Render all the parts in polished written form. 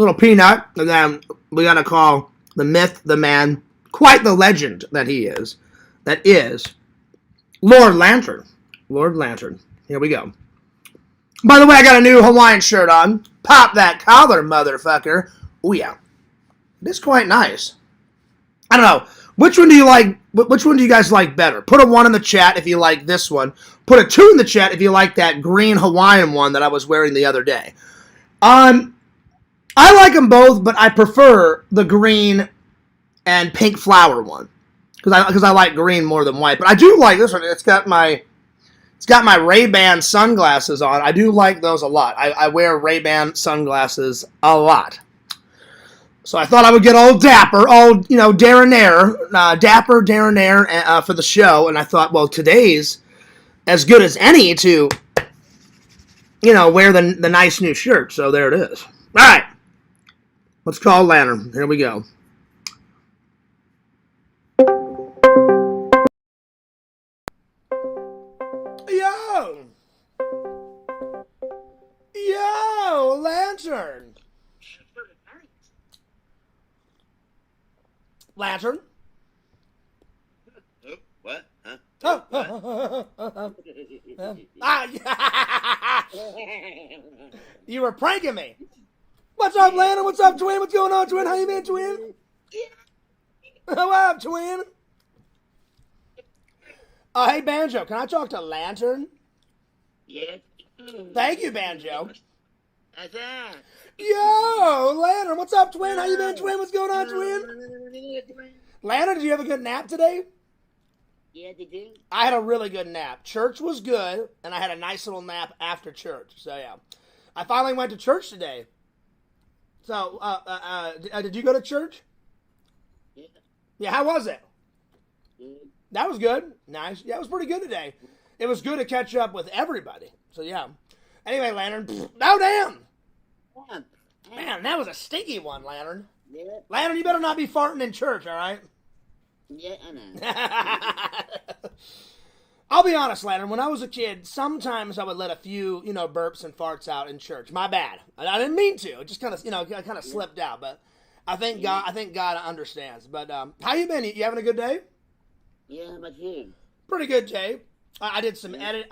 little peanut, and then we got to call the myth, the man, quite the legend that he is. That is Lord Lantern. Lord Lantern. Here we go. By the way, I got a new Hawaiian shirt on. Pop that collar, motherfucker. Oh, yeah. It's quite nice. I don't know. Which one do you like? Which one do you guys like better? Put a 1 in the chat if you like this one. Put a 2 in the chat if you like that green Hawaiian one that I was wearing the other day. I like them both, but I prefer the green and pink flower one because I like green more than white. But I do like this one. It's got my Ray-Ban sunglasses on. I do like those a lot. I wear Ray-Ban sunglasses a lot. So I thought I would get old Dapper, Dapper Darrenair for the show. And I thought, well, today's as good as any to, wear the nice new shirt. So there it is. All right. Let's call Lantern. Here we go. Yo, Lantern. Lantern. Oh, what? Huh? You were pranking me. What's up, Lantern? What's up, twin? What's going on, twin? How you been, twin? What up, twin? Hey, Banjo, can I talk to Lantern? Yes. Thank you, Banjo. That's that. Yo, Lantern, what's up, twin? How you been, twin? What's going on, twin? Lantern, did you have a good nap today? Yeah, did you? I had a really good nap. Church was good, and I had a nice little nap after church. So, yeah. I finally went to church today. So, did you go to church? Yeah. Yeah, how was it? Good. That was good. Nice. Yeah, it was pretty good today. It was good to catch up with everybody. So, yeah. Anyway, Lantern. Oh, damn. Man, that was a stinky one, Lantern. Yeah. Lantern, you better not be farting in church, all right? Yeah, I know. I'll be honest, Lantern. When I was a kid, sometimes I would let a few, burps and farts out in church. My bad. I didn't mean to. It just kind of, slipped out. But I think God understands. But how you been? You having a good day? Yeah, how about you? Pretty good day. I did some edit.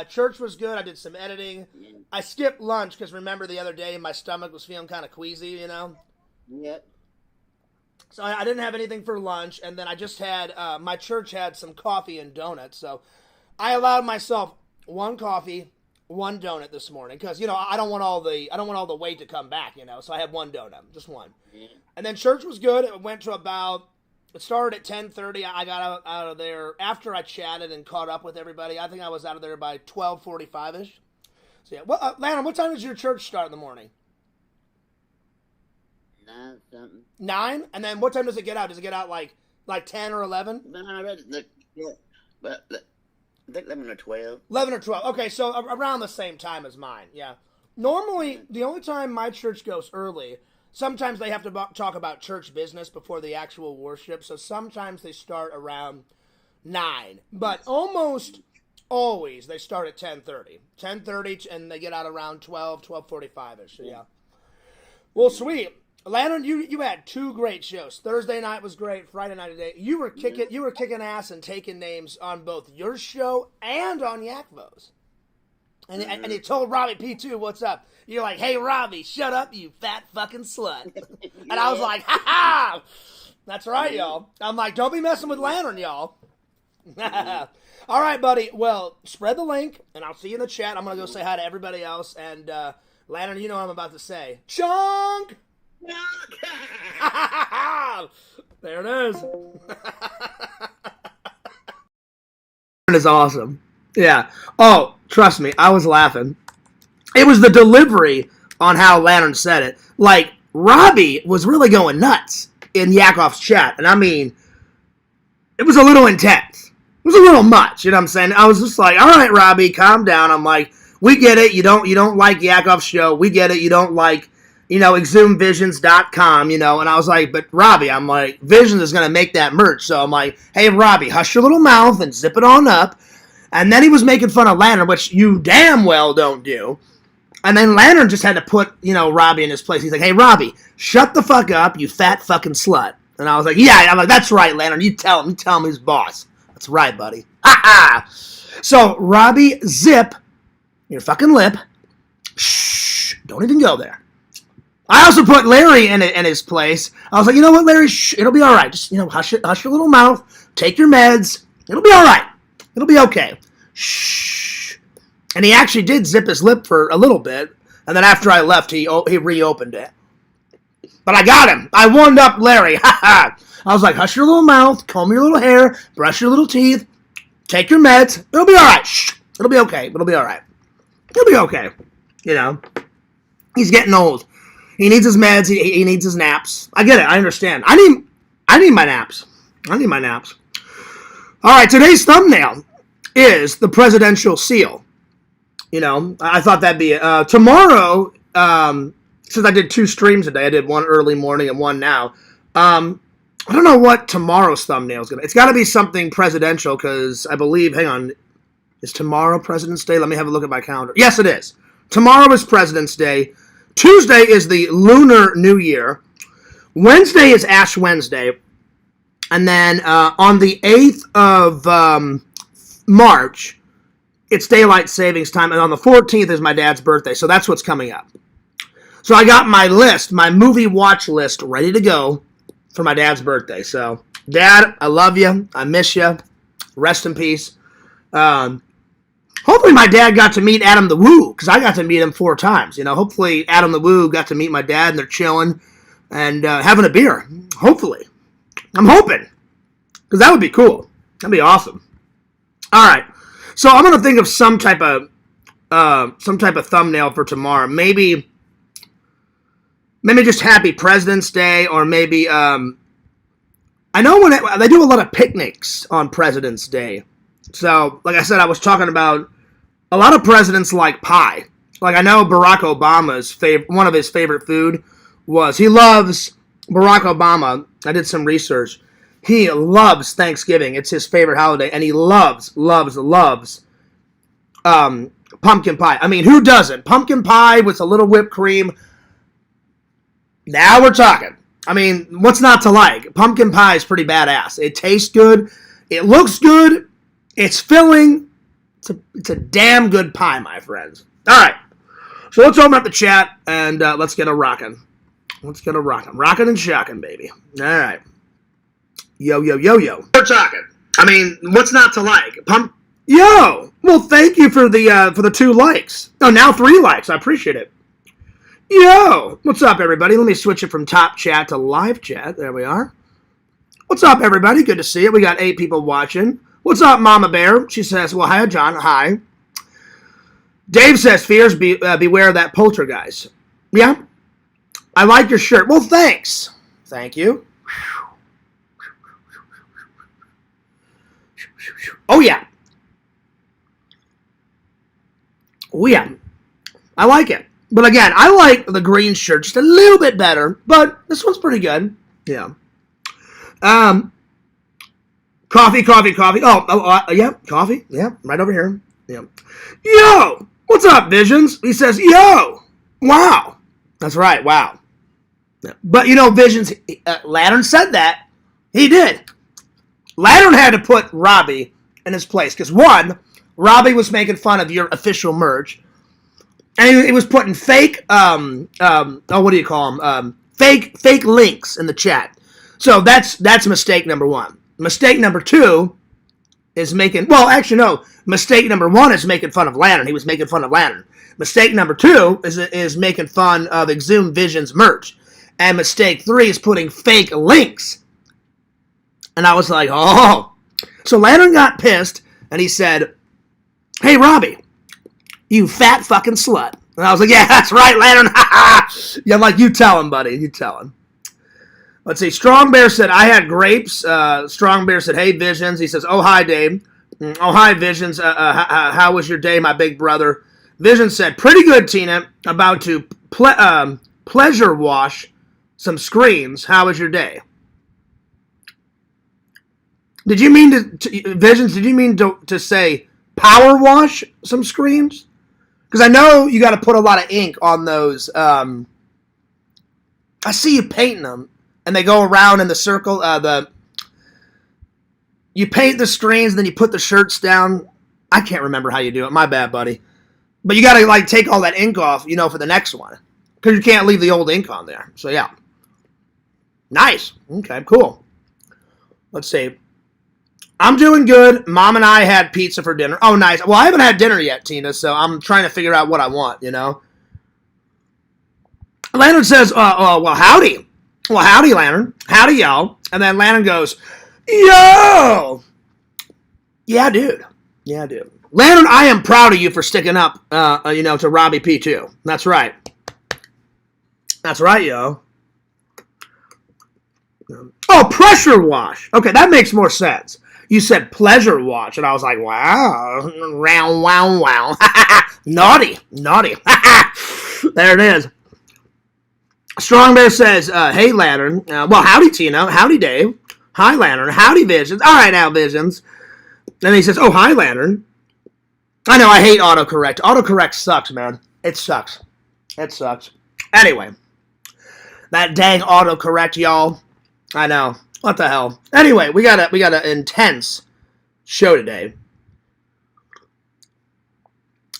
Church was good. I did some editing. Yeah. I skipped lunch because remember the other day my stomach was feeling kind of queasy, Yep. So I didn't have anything for lunch, and then I just had my church had some coffee and donuts. So I allowed myself one coffee, one donut this morning because I don't want all the weight to come back, So I had one donut, just one. Yeah. And then church was good. It went to about. It started at 10:30. I got out of there after I chatted and caught up with everybody. I think I was out of there by 12:45ish. So yeah, Lantern, what time does your church start in the morning? 9 something. 9, and then what time does it get out? Does it get out like 10 or 11? No, I read it. Yeah, but I think 11 or 12. 11 or 12. Okay, so around the same time as mine. Yeah. Normally, the only time my church goes early. Sometimes they have to talk about church business before the actual worship, so sometimes they start around 9. But almost always they start at 10:30. 10:30, and they get out around 12:45ish. So, yeah. Well, sweet. Lantern, you had 2 great shows. Thursday night was great. Friday night today. You were kicking ass and taking names on both your show and on Yakvo's. And you told Robbie P2, what's up? You're like, hey, Robbie, shut up, you fat fucking slut. And I was like, ha-ha! That's right, y'all. I'm like, don't be messing with Lantern, y'all. All right, buddy. Well, spread the link, and I'll see you in the chat. I'm going to go say hi to everybody else. And, Lantern, you know what I'm about to say. Chunk! There it is. It is awesome. Yeah. Oh, trust me, I was laughing. It was the delivery on how Lantern said it. Like, Robbie was really going nuts in Yakov's chat. And I mean, it was a little intense. It was a little much, you know what I'm saying? I was just like, all right, Robbie, calm down. I'm like, we get it. You don't like Yakov's show. We get it. You don't like, exhumevisions.com, and I was like, but Robbie, I'm like, Visions is going to make that merch. So I'm like, hey, Robbie, hush your little mouth and zip it on up. And then he was making fun of Lantern, which you damn well don't do. And then Lantern just had to put, Robbie in his place. He's like, hey, Robbie, shut the fuck up, you fat fucking slut. And I was like, yeah. I'm like, that's right, Lantern. You tell him he's boss. That's right, buddy. Ha ha. So, Robbie, zip your fucking lip. Shh. Don't even go there. I also put Larry in his place. I was like, you know what, Larry? Shh, it'll be all right. Just, hush your little mouth. Take your meds. It'll be all right. It'll be okay. Shh. And he actually did zip his lip for a little bit. And then after I left, he reopened it. But I got him. I warmed up Larry. Ha ha. I was like, hush your little mouth. Comb your little hair. Brush your little teeth. Take your meds. It'll be all right. Shh. It'll be okay. It'll be all right. It'll be okay. He's getting old. He needs his meds. He needs his naps. I get it. I understand. I need my naps. All right. Today's thumbnail is the presidential seal. I thought that'd be tomorrow. Since I did 2 streams today, I did one early morning and one now. I don't know what tomorrow's thumbnail is gonna. It's got to be something presidential because I believe. Hang on, is tomorrow President's Day? Let me have a look at my calendar. Yes, it is. Tomorrow is President's Day. Tuesday is the Lunar New Year. Wednesday is Ash Wednesday. And then on the 8th of March, it's Daylight Savings Time. And on the 14th is my dad's birthday. So that's what's coming up. So I got my list, my movie watch list, ready to go for my dad's birthday. So, Dad, I love you. I miss you. Rest in peace. Hopefully my dad got to meet Adam the Woo, because I got to meet him 4 times. Hopefully Adam the Woo got to meet my dad, and they're chilling and having a beer. Hopefully. I'm hoping, because that would be cool. That'd be awesome. All right. So I'm going to think of some type of thumbnail for tomorrow. Maybe just Happy President's Day, or maybe, I know they do a lot of picnics on President's Day. So, like I said, I was talking about a lot of presidents like pie. Like, I know Barack Obama's one of his favorite food was, Barack Obama, I did some research, he loves Thanksgiving. It's his favorite holiday, and he loves pumpkin pie. I mean, who doesn't? Pumpkin pie with a little whipped cream. Now we're talking. I mean, what's not to like? Pumpkin pie is pretty badass. It tastes good. It looks good. It's filling. It's a damn good pie, my friends. All right. So let's open up the chat and let's get a rockin'. Rockin' and shockin', baby. All right. Yo. We're talking. I mean, what's not to like? Yo. Well, thank you for the 2 likes. Oh, now 3 likes. I appreciate it. Yo. What's up, everybody? Let me switch it from top chat to live chat. There we are. What's up, everybody? Good to see you. We got 8 people watching. What's up, Mama Bear? She says, well, hi, John. Hi. Dave says, Fears, beware of that poltergeist. Yeah. I like your shirt. Well, thanks. Thank you. Oh, yeah. I like it. But again, I like the green shirt just a little bit better, but this one's pretty good. Yeah. Coffee. Oh, yeah, coffee. Yeah, right over here. Yeah. Yo, what's up, Visions? He says, yo, wow. That's right, wow. Yeah. But, Visions, Lantern said that. He did. Lantern had to put Robbie in his place, because, 1, Robbie was making fun of your official merch, and he was putting fake, what do you call them? Fake links in the chat. So that's mistake number 1. Mistake number 2 is mistake number 1 is making fun of Lantern. He was making fun of Lantern. Mistake number 2 is making fun of Exhumed Vision's merch. And mistake 3 is putting fake links. And I was like, oh. So Lantern got pissed, and he said, hey, Robbie, you fat fucking slut. And I was like, yeah, that's right, Lantern. Yeah, I'm like, you tell him, buddy. You tell him. Let's see. Strong Bear said, I had grapes. Strong Bear said, hey, Visions. He says, oh, hi, Dave. Oh, hi, Visions. How was your day, my big brother? Visions said, pretty good, Tina. About to pleasure wash some screens. How was your day? Did you mean Visions, did you mean to say power wash some screens? Because I know you got to put a lot of ink on those. I see you painting them, and they go around in the circle. You paint the screens, then you put the shirts down. I can't remember how you do it. My bad, buddy. But you got to like take all that ink off, for the next one, because you can't leave the old ink on there. So yeah, nice. Okay, cool. Let's see. I'm doing good. Mom and I had pizza for dinner. Oh, nice. Well, I haven't had dinner yet, Tina, so I'm trying to figure out what I want, Landon says, well, howdy. Well, howdy, Landon. Howdy, y'all. And then Landon goes, yo! Yeah, dude. Landon, I am proud of you for sticking up, to Robbie P, too. That's right. That's right, yo. Oh, pressure wash. Okay, that makes more sense. You said pleasure watch, and I was like, wow. Wow. Naughty. There it is. Strong Bear says, hey, Lantern. Well, howdy, Tina. Howdy, Dave. Hi, Lantern. Howdy, Visions. All right, now, Visions. And he says, oh, hi, Lantern. I know, I hate autocorrect. Autocorrect sucks, man. It sucks. Anyway. That dang autocorrect, y'all. I know. What the hell? Anyway, we got an intense show today.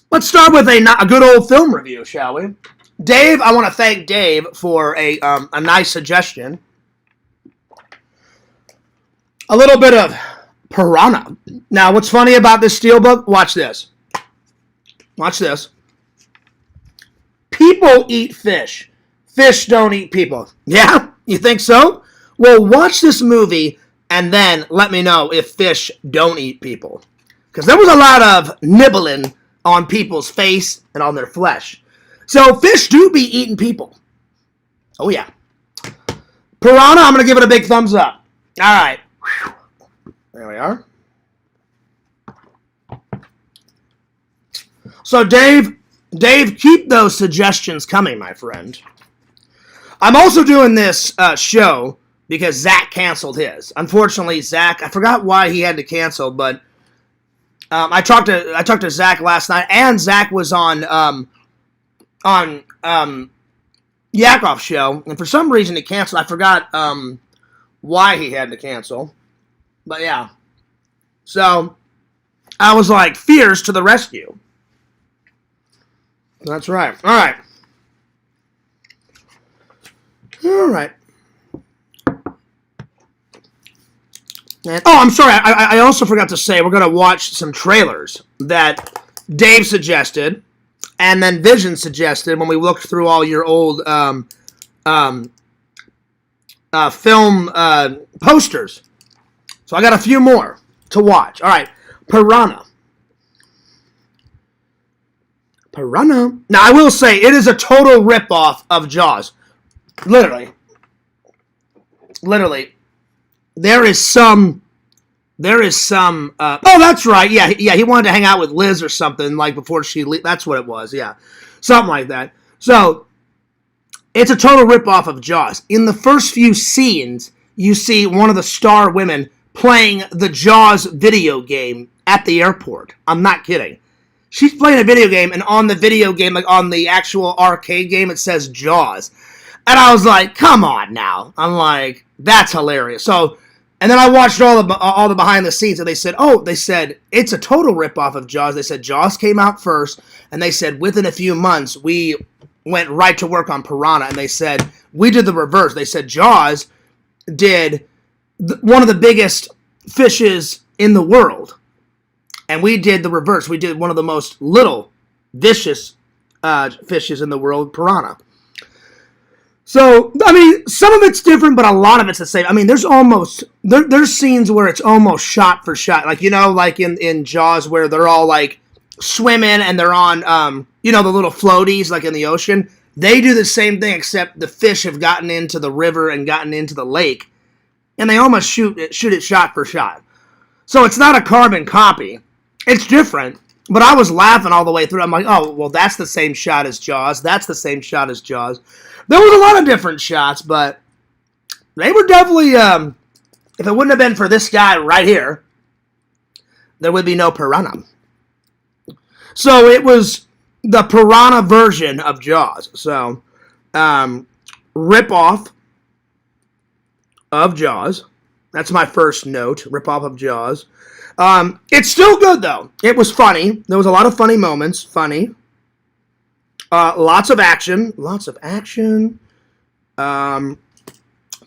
Let's start with a good old film review, shall we? Dave, I want to thank Dave for a nice suggestion. A little bit of Piranha. Now, what's funny about this steelbook? Watch this. People eat fish. Fish don't eat people. Yeah? You think so? Well, watch this movie and then let me know if fish don't eat people. Because there was a lot of nibbling on people's face and on their flesh. So fish do be eating people. Oh, yeah. Piranha, I'm going to give it a big thumbs up. All right. There we are. So, Dave, keep those suggestions coming, my friend. I'm also doing this show because Zach canceled his. Unfortunately, Zach, I forgot why he had to cancel, but I talked to Zach last night, and Zach was on Yakov's show, and for some reason he canceled. I forgot why he had to cancel, but yeah. So I was like, Fears to the rescue. That's right. All right. And, I'm sorry. I also forgot to say we're going to watch some trailers that Dave suggested, and then Vision suggested when we looked through all your old film posters. So I got a few more to watch. All right, Piranha. Now I will say it is a total ripoff of Jaws. Literally. There is some. Oh, that's right. Yeah. He wanted to hang out with Liz or something like before she. That's what it was. Yeah, something like that. So it's a total ripoff of Jaws. In the first few scenes, you see one of the star women playing the Jaws video game at the airport. I'm not kidding. She's playing a video game, and on the video game, like on the actual arcade game, it says Jaws. And I was like, come on now. I'm like, that's hilarious. So, and then I watched all the behind the scenes, and they said it's a total ripoff of Jaws. They said Jaws came out first, and they said within a few months we went right to work on Piranha, and they said we did the reverse. They said Jaws did one of the biggest fishes in the world, and we did the reverse. We did one of the most little vicious fishes in the world, Piranha. So, I mean, some of it's different, but a lot of it's the same. I mean, there's scenes where it's almost shot for shot. Like, like in Jaws where they're all, like, swimming and they're on, the little floaties, like in the ocean. They do the same thing, except the fish have gotten into the river and gotten into the lake. And they almost shoot it shot for shot. So it's not a carbon copy. It's different. But I was laughing all the way through. I'm like, oh, well, that's the same shot as Jaws. That's the same shot as Jaws. There was a lot of different shots, but they were definitely, if it wouldn't have been for this guy right here, there would be no Piranha. So it was the piranha version of Jaws. So, rip off of Jaws. That's my first note. Rip off of Jaws. It's still good though. It was funny. There was a lot of funny moments. Funny. Lots of action. Lots of action. Man,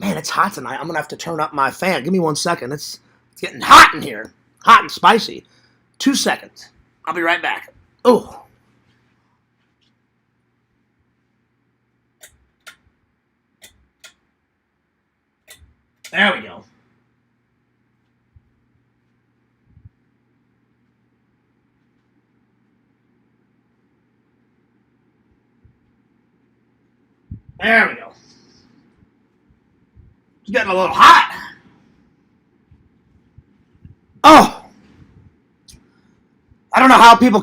it's hot tonight. I'm gonna have to turn up my fan. Give me 1 second. It's getting hot in here. Hot and spicy. 2 seconds. I'll be right back. Oh. There we go. There we go. It's getting a little hot. Oh. I don't know how people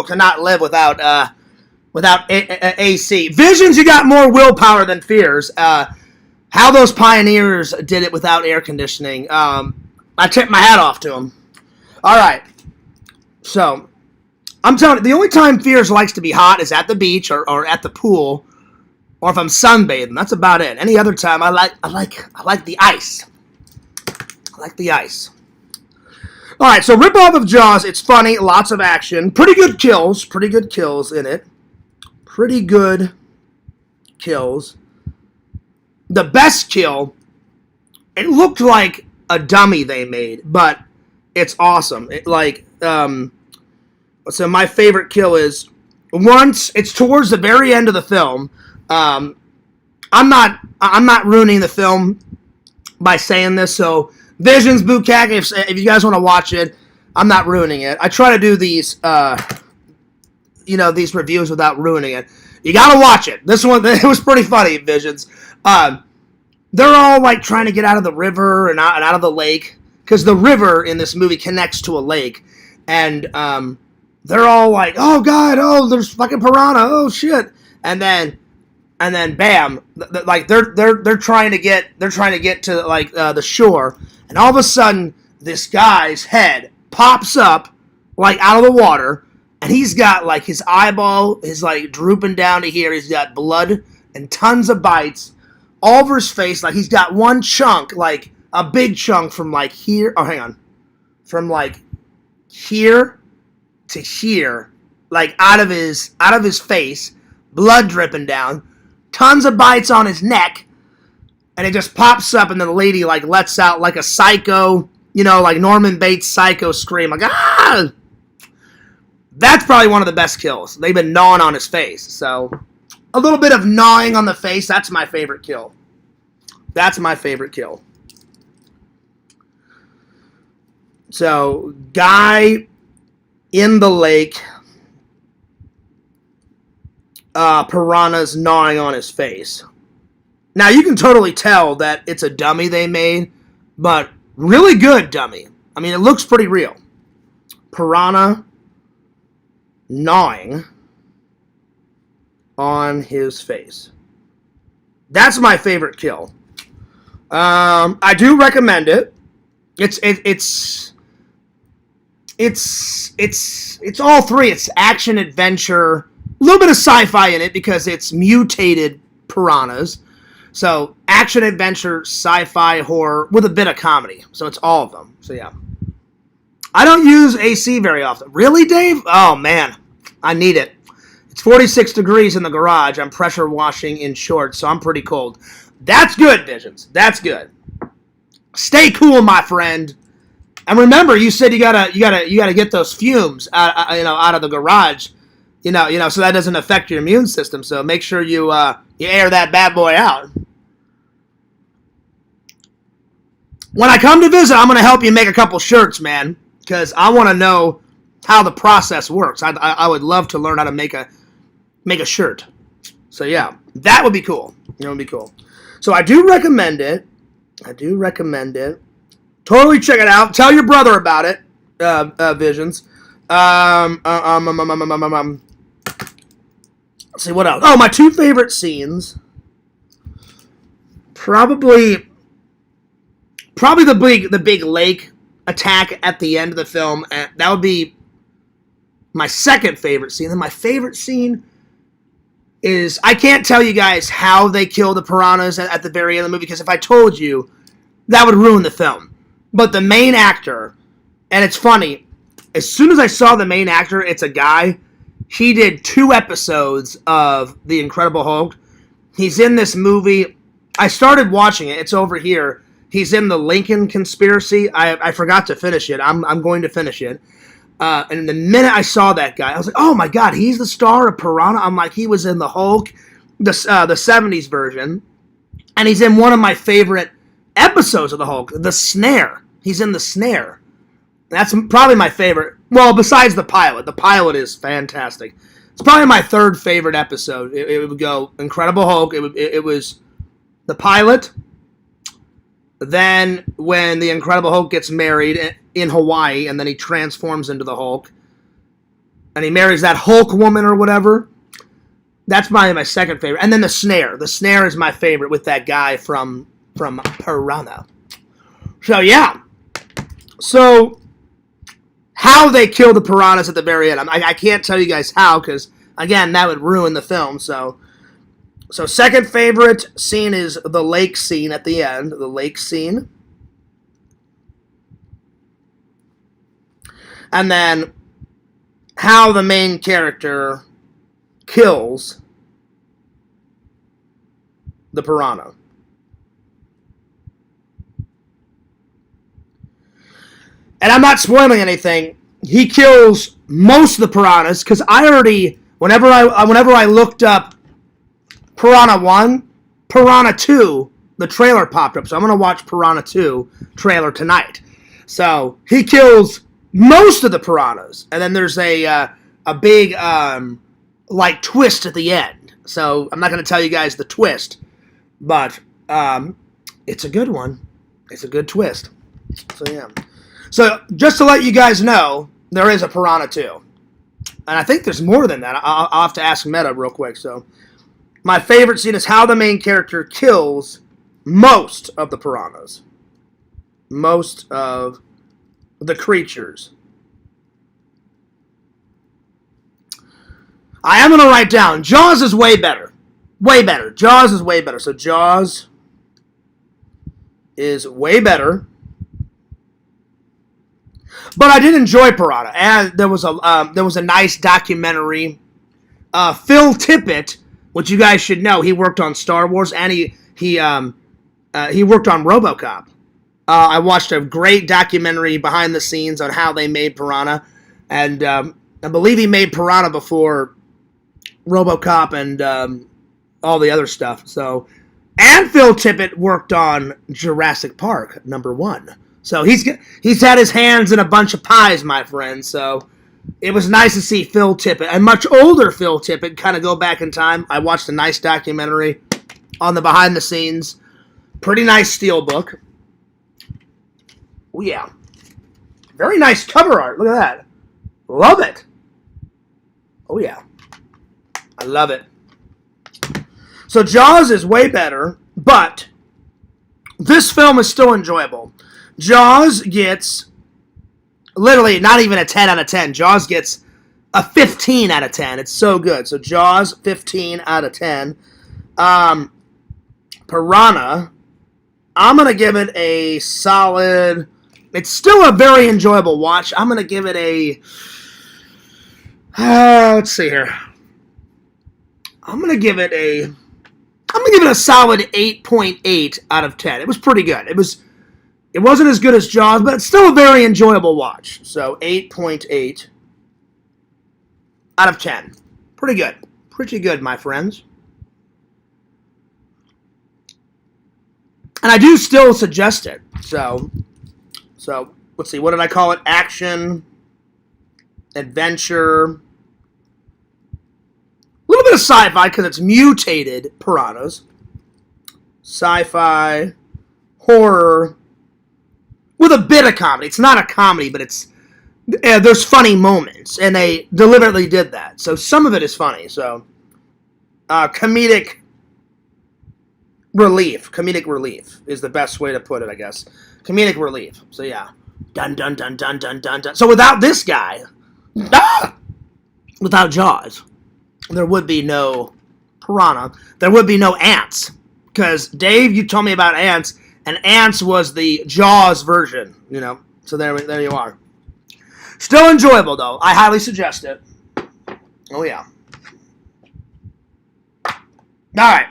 cannot live without AC. Visions, you got more willpower than fears. How those pioneers did it without air conditioning. I tip my hat off to them. All right. So, I'm telling you, the only time fears likes to be hot is at the beach or at the pool, or if I'm sunbathing. That's about it. Any other time, I like the ice. I like the ice. All right. So, rip off of Jaws. It's funny. Lots of action. Pretty good kills. Pretty good kills in it. Pretty good kills. The best kill, it looked like a dummy they made, but it's awesome. So my favorite kill is once it's towards the very end of the film. I'm not ruining the film by saying this. So Visions, Bukak, if you guys want to watch it, I'm not ruining it. I try to do these these reviews without ruining it. You gotta watch it. This one, it was pretty funny, Visions. They're all like trying to get out of the river and out of the lake, because the river in this movie connects to a lake, and they're all like, "Oh God, oh there's fucking piranha, oh shit," and then bam, like they're trying to get to like the shore, and all of a sudden this guy's head pops up like out of the water, and he's got like his eyeball is like drooping down to here. He's got blood and tons of bites all over his face. Like he's got one chunk, like a big chunk from like here. Oh, hang on, from like here to here, like out of his face, blood dripping down, tons of bites on his neck, and it just pops up, and then the lady like lets out like a psycho, like Norman Bates psycho scream, like ah. That's probably one of the best kills. They've been gnawing on his face. So, a little bit of gnawing on the face, that's my favorite kill. That's my favorite kill. So, guy in the lake, piranhas gnawing on his face. Now, you can totally tell that it's a dummy they made, but really good dummy. I mean, it looks pretty real. Piranha gnawing on his face. That's my favorite kill. I do recommend it. It's all three. It's action, adventure, a little bit of sci-fi in it because it's mutated piranhas. So action, adventure, sci-fi, horror with a bit of comedy. So it's all of them. So yeah. I don't use AC very often. Really, Dave? Oh, man. I need it. It's 46 degrees in the garage. I'm pressure washing in shorts, so I'm pretty cold. That's good, Visions. That's good. Stay cool, my friend. And remember, you said you gotta get those fumes out of the garage, so that doesn't affect your immune system. So make sure you air that bad boy out. When I come to visit, I'm gonna help you make a couple shirts, man. Because I want to know how the process works. I would love to learn how to make a shirt. So yeah, that would be cool. It would be cool. So I do recommend it. Totally check it out. Tell your brother about it. Visions. Let's see what else. Oh, my two favorite scenes. Probably the big lake attack at the end of the film. That would be my second favorite scene. And my favorite scene is, I can't tell you guys how they kill the piranhas at the very end of the movie, because if I told you, that would ruin the film. But the main actor, and it's funny, as soon as I saw the main actor, it's a guy. He did 2 episodes of The Incredible Hulk. He's in this movie. I started watching it. It's over here. He's in the Lincoln Conspiracy. I forgot to finish it. I'm going to finish it. And the minute I saw that guy, I was like, oh my God, he's the star of Piranha. I'm like, he was in the Hulk, the 70s version. And he's in one of my favorite episodes of the Hulk, The Snare. He's in The Snare. That's probably my favorite. Well, besides the pilot. The pilot is fantastic. It's probably my 3rd favorite episode. It would go Incredible Hulk. It was the pilot. Then when the Incredible Hulk gets married in Hawaii, and then he transforms into the Hulk, and he marries that Hulk woman or whatever. That's probably my 2nd favorite. And then The Snare. The Snare is my favorite with that guy from Piranha. So, yeah. So, how they kill the piranhas at the very end. I can't tell you guys how, because, again, that would ruin the film. So 2nd favorite scene is the lake scene at the end. The lake scene. And then how the main character kills the piranha. And I'm not spoiling anything. He kills most of the piranhas, because I already, whenever I looked up Piranha 1, Piranha 2, the trailer popped up. So I'm going to watch Piranha 2 trailer tonight. So he kills most of the piranhas. And then there's a big like twist at the end. So I'm not going to tell you guys the twist, but it's a good one. It's a good twist. So yeah. So just to let you guys know, there is a Piranha 2. And I think there's more than that. I'll have to ask Meta real quick. So my favorite scene is how the main character kills most of the piranhas. Most of the creatures. I am going to write down, Jaws is way better. Way better. Jaws is way better. So Jaws is way better. But I did enjoy Piranha, and there was a nice documentary. Phil Tippett, which you guys should know, he worked on Star Wars, and he worked on RoboCop. I watched a great documentary behind the scenes on how they made Piranha, and I believe he made Piranha before RoboCop and all the other stuff. So, and Phil Tippett worked on Jurassic Park #1. So he's had his hands in a bunch of pies, my friend. So it was nice to see Phil Tippett, a much older Phil Tippett, kind of go back in time. I watched a nice documentary on the behind the scenes. Pretty nice steelbook. Oh yeah. Very nice cover art. Look at that. Love it. Oh yeah. I love it. So Jaws is way better, but this film is still enjoyable. Jaws gets, literally, not even a 10 out of 10. Jaws gets a 15 out of 10. It's so good. So Jaws, 15 out of 10. Piranha, I'm going to give it a solid, it's still a very enjoyable watch. I'm going to give it a, let's see here. I'm going to give it a solid 8.8 out of 10. It was pretty good. It wasn't as good as Jaws, but it's still a very enjoyable watch. So 8.8 out of 10. Pretty good. Pretty good, my friends. And I do still suggest it. So let's see. What did I call it? Action, adventure, a little bit of sci-fi because it's mutated piranhas. Sci-fi, horror, with a bit of comedy. It's not a comedy, but there's funny moments, and they deliberately did that. So some of it is funny. So comedic relief. Comedic relief is the best way to put it, I guess. Comedic relief. So yeah. Dun, dun, dun, dun, dun, dun, dun. So without this guy, without Jaws, there would be no piranha. There would be no ants. Because, Dave, you told me about ants, and ants was the Jaws version, you know. So there you are. Still enjoyable, though. I highly suggest it. Oh, yeah. All right.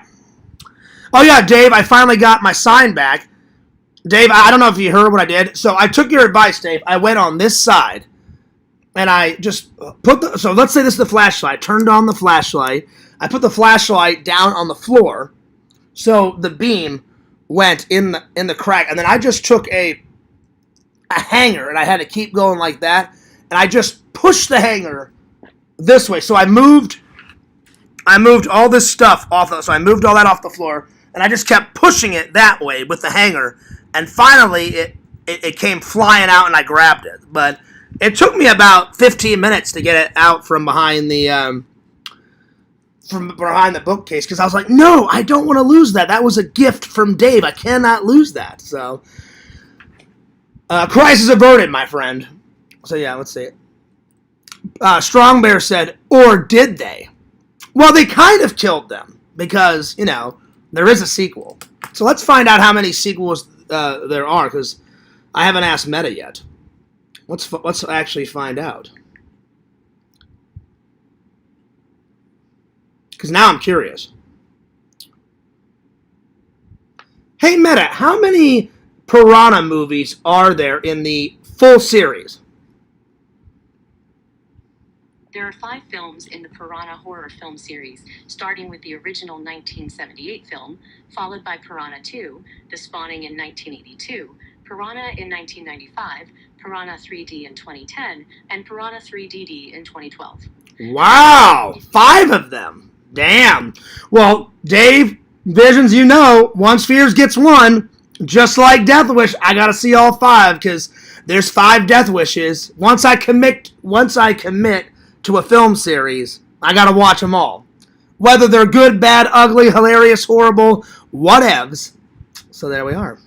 Oh, yeah, Dave, I finally got my sign back. Dave, I don't know if you heard what I did. So I took your advice, Dave. I went on this side, and I just put the... So let's say this is the flashlight. Turned on the flashlight. I put the flashlight down on the floor, so the beam went in the crack. And then I just took a hanger, and I had to keep going like that. And I just pushed the hanger this way. So I moved all this stuff off. So I moved all that off the floor, and I just kept pushing it that way with the hanger. And finally, it came flying out, and I grabbed it. But it took me about 15 minutes to get it out from behind the bookcase, because I was like, no, I don't want to lose that. That was a gift from Dave. I cannot lose that. So, crisis averted, my friend. So yeah, let's see it. Strong Bear said, or did they? Well, they kind of killed them, because, you know, there is a sequel. So let's find out how many sequels there are, because I haven't asked Meta yet. Let's actually find out. Because now I'm curious. Hey, Meta, how many Piranha movies are there in the full series? There are 5 films in the Piranha horror film series, starting with the original 1978 film, followed by Piranha 2, The Spawning in 1982, Piranha in 1995, Piranha 3D in 2010, and Piranha 3DD in 2012. Wow! 5 of them. Damn. Well, Dave, Visions, you know, once Fears gets one, just like Death Wish, I gotta see all 5, because there's 5 Death Wishes. Once I commit to a film series, I gotta watch them all. Whether they're good, bad, ugly, hilarious, horrible, whatevs. So there we are.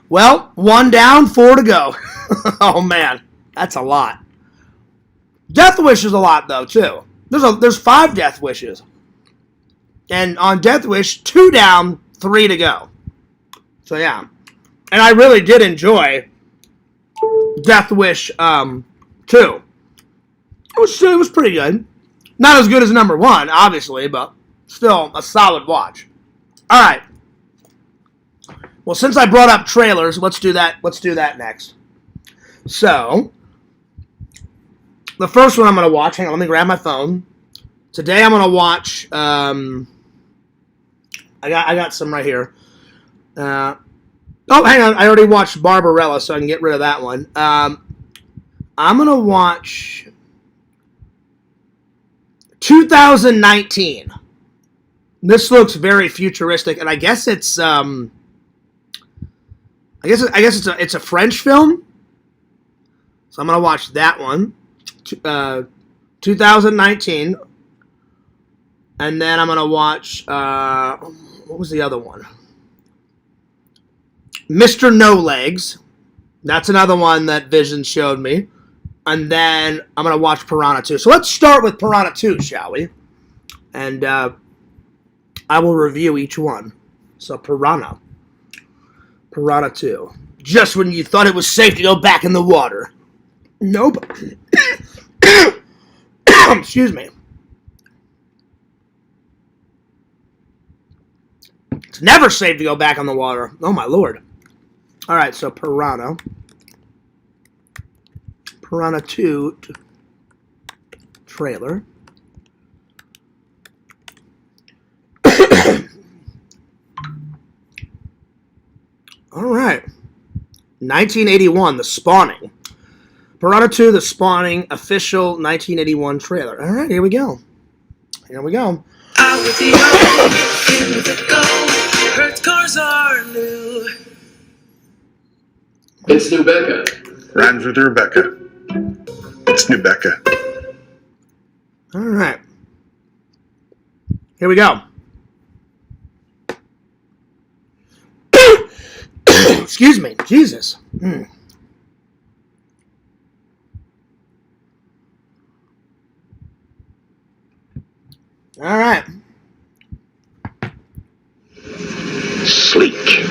Well, 1 down, 4 to go. Oh man, that's a lot. Death Wish is a lot though too. There's 5 Death Wishes, and on Death Wish, 2 down, 3 to go. So yeah, and I really did enjoy Death Wish 2. It was pretty good. Not as good as number 1, obviously, but still a solid watch. All right. Well, since I brought up trailers, let's do that. Let's do that next. So, the first one I'm going to watch. Hang on, let me grab my phone. Today I'm going to watch. I got some right here. Oh, hang on. I already watched Barbarella, so I can get rid of that one. I'm going to watch 2019. This looks very futuristic, and I guess it's I guess it's a French film. So I'm gonna watch that one, 2019, and then I'm gonna watch what was the other one? Mr. No Legs. That's another one that Vision showed me. And then I'm going to watch Piranha 2. So let's start with Piranha 2, shall we? And I will review each one. So Piranha 2. Just when you thought it was safe to go back in the water. Nope. Excuse me. It's never safe to go back on the water. Oh, my Lord. All right, so Piranha 2 trailer. All right. 1981, The Spawning. Piranha 2, The Spawning, official 1981 trailer. All right, here we go. Here we go. Out with the old, in with the gold. Her cars are new. It's New Becca. Rhymes with Rebecca. It's New Becca. All right. Here we go. Excuse me. Jesus. All right. Sleek,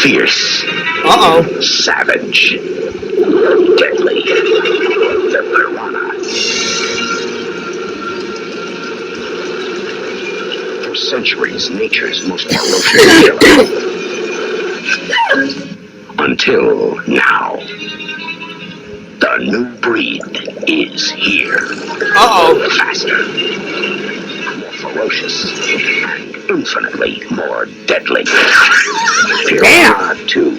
fierce, Uh-oh. savage, deadly. The piranha. For centuries, nature's most ferocious killer. Until now. The new breed is here. Uh-oh. Faster, more ferocious, and infinitely more deadly. Damn. Piranha 2.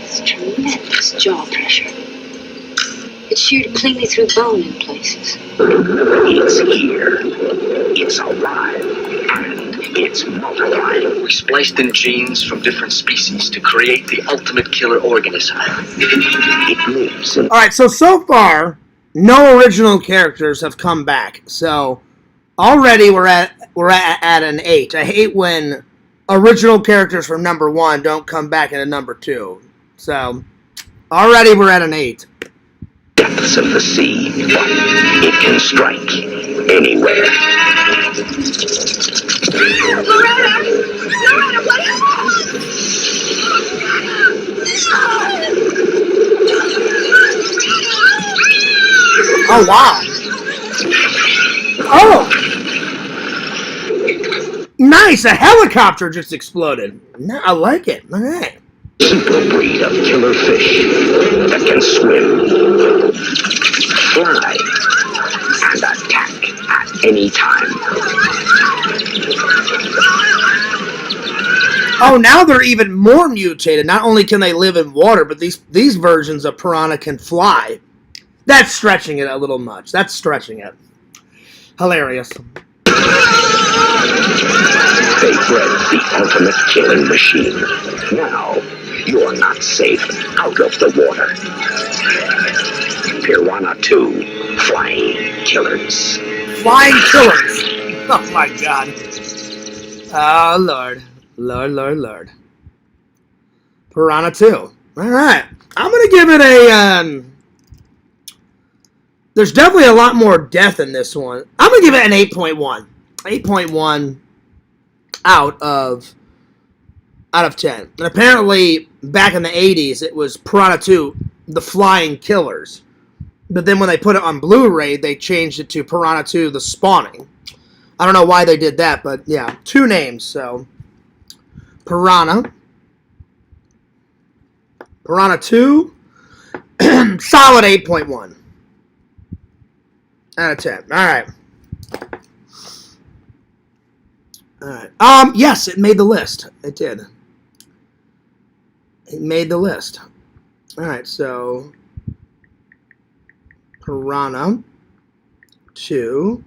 It's tremendous jaw pressure. It's sheared cleanly through bone in places. It's here. It's alive. And it's multiplying. We spliced in genes from different species to create the ultimate killer organism. It lives in All right, so far, no original characters have come back. So already we're at an 8. I hate when original characters from number 1 don't come back into number 2. So already we're at an 8. depths of the sea, but it can strike anywhere. Loretta, what is Oh, wow. Oh! Nice! A helicopter just exploded. No, I like it. All right. Super breed of killer fish that can swim, fly, and attack at any time. Oh, now they're even more mutated. Not only can they live in water, but these versions of piranha can fly. That's stretching it a little much. That's stretching it. Hilarious. They bred the ultimate killing machine. Now, you're not safe out of the water. Piranha 2, Flying Killers. Flying killers. Oh, my God. Oh, Lord. Lord. Piranha 2. All right. I'm going to give it a... There's definitely a lot more death in this one. I'm going to give it an 8.1. 8.1 out of 10. And apparently, back in the 80s, it was Piranha 2, The Flying Killers. But then when they put it on Blu-ray, they changed it to Piranha 2, The Spawning. I don't know why they did that, but yeah, 2 names. So, Piranha 2, solid 8.1 out of 10. All right. Yes, it made the list. It did. It made the list. All right, so Piranha 2,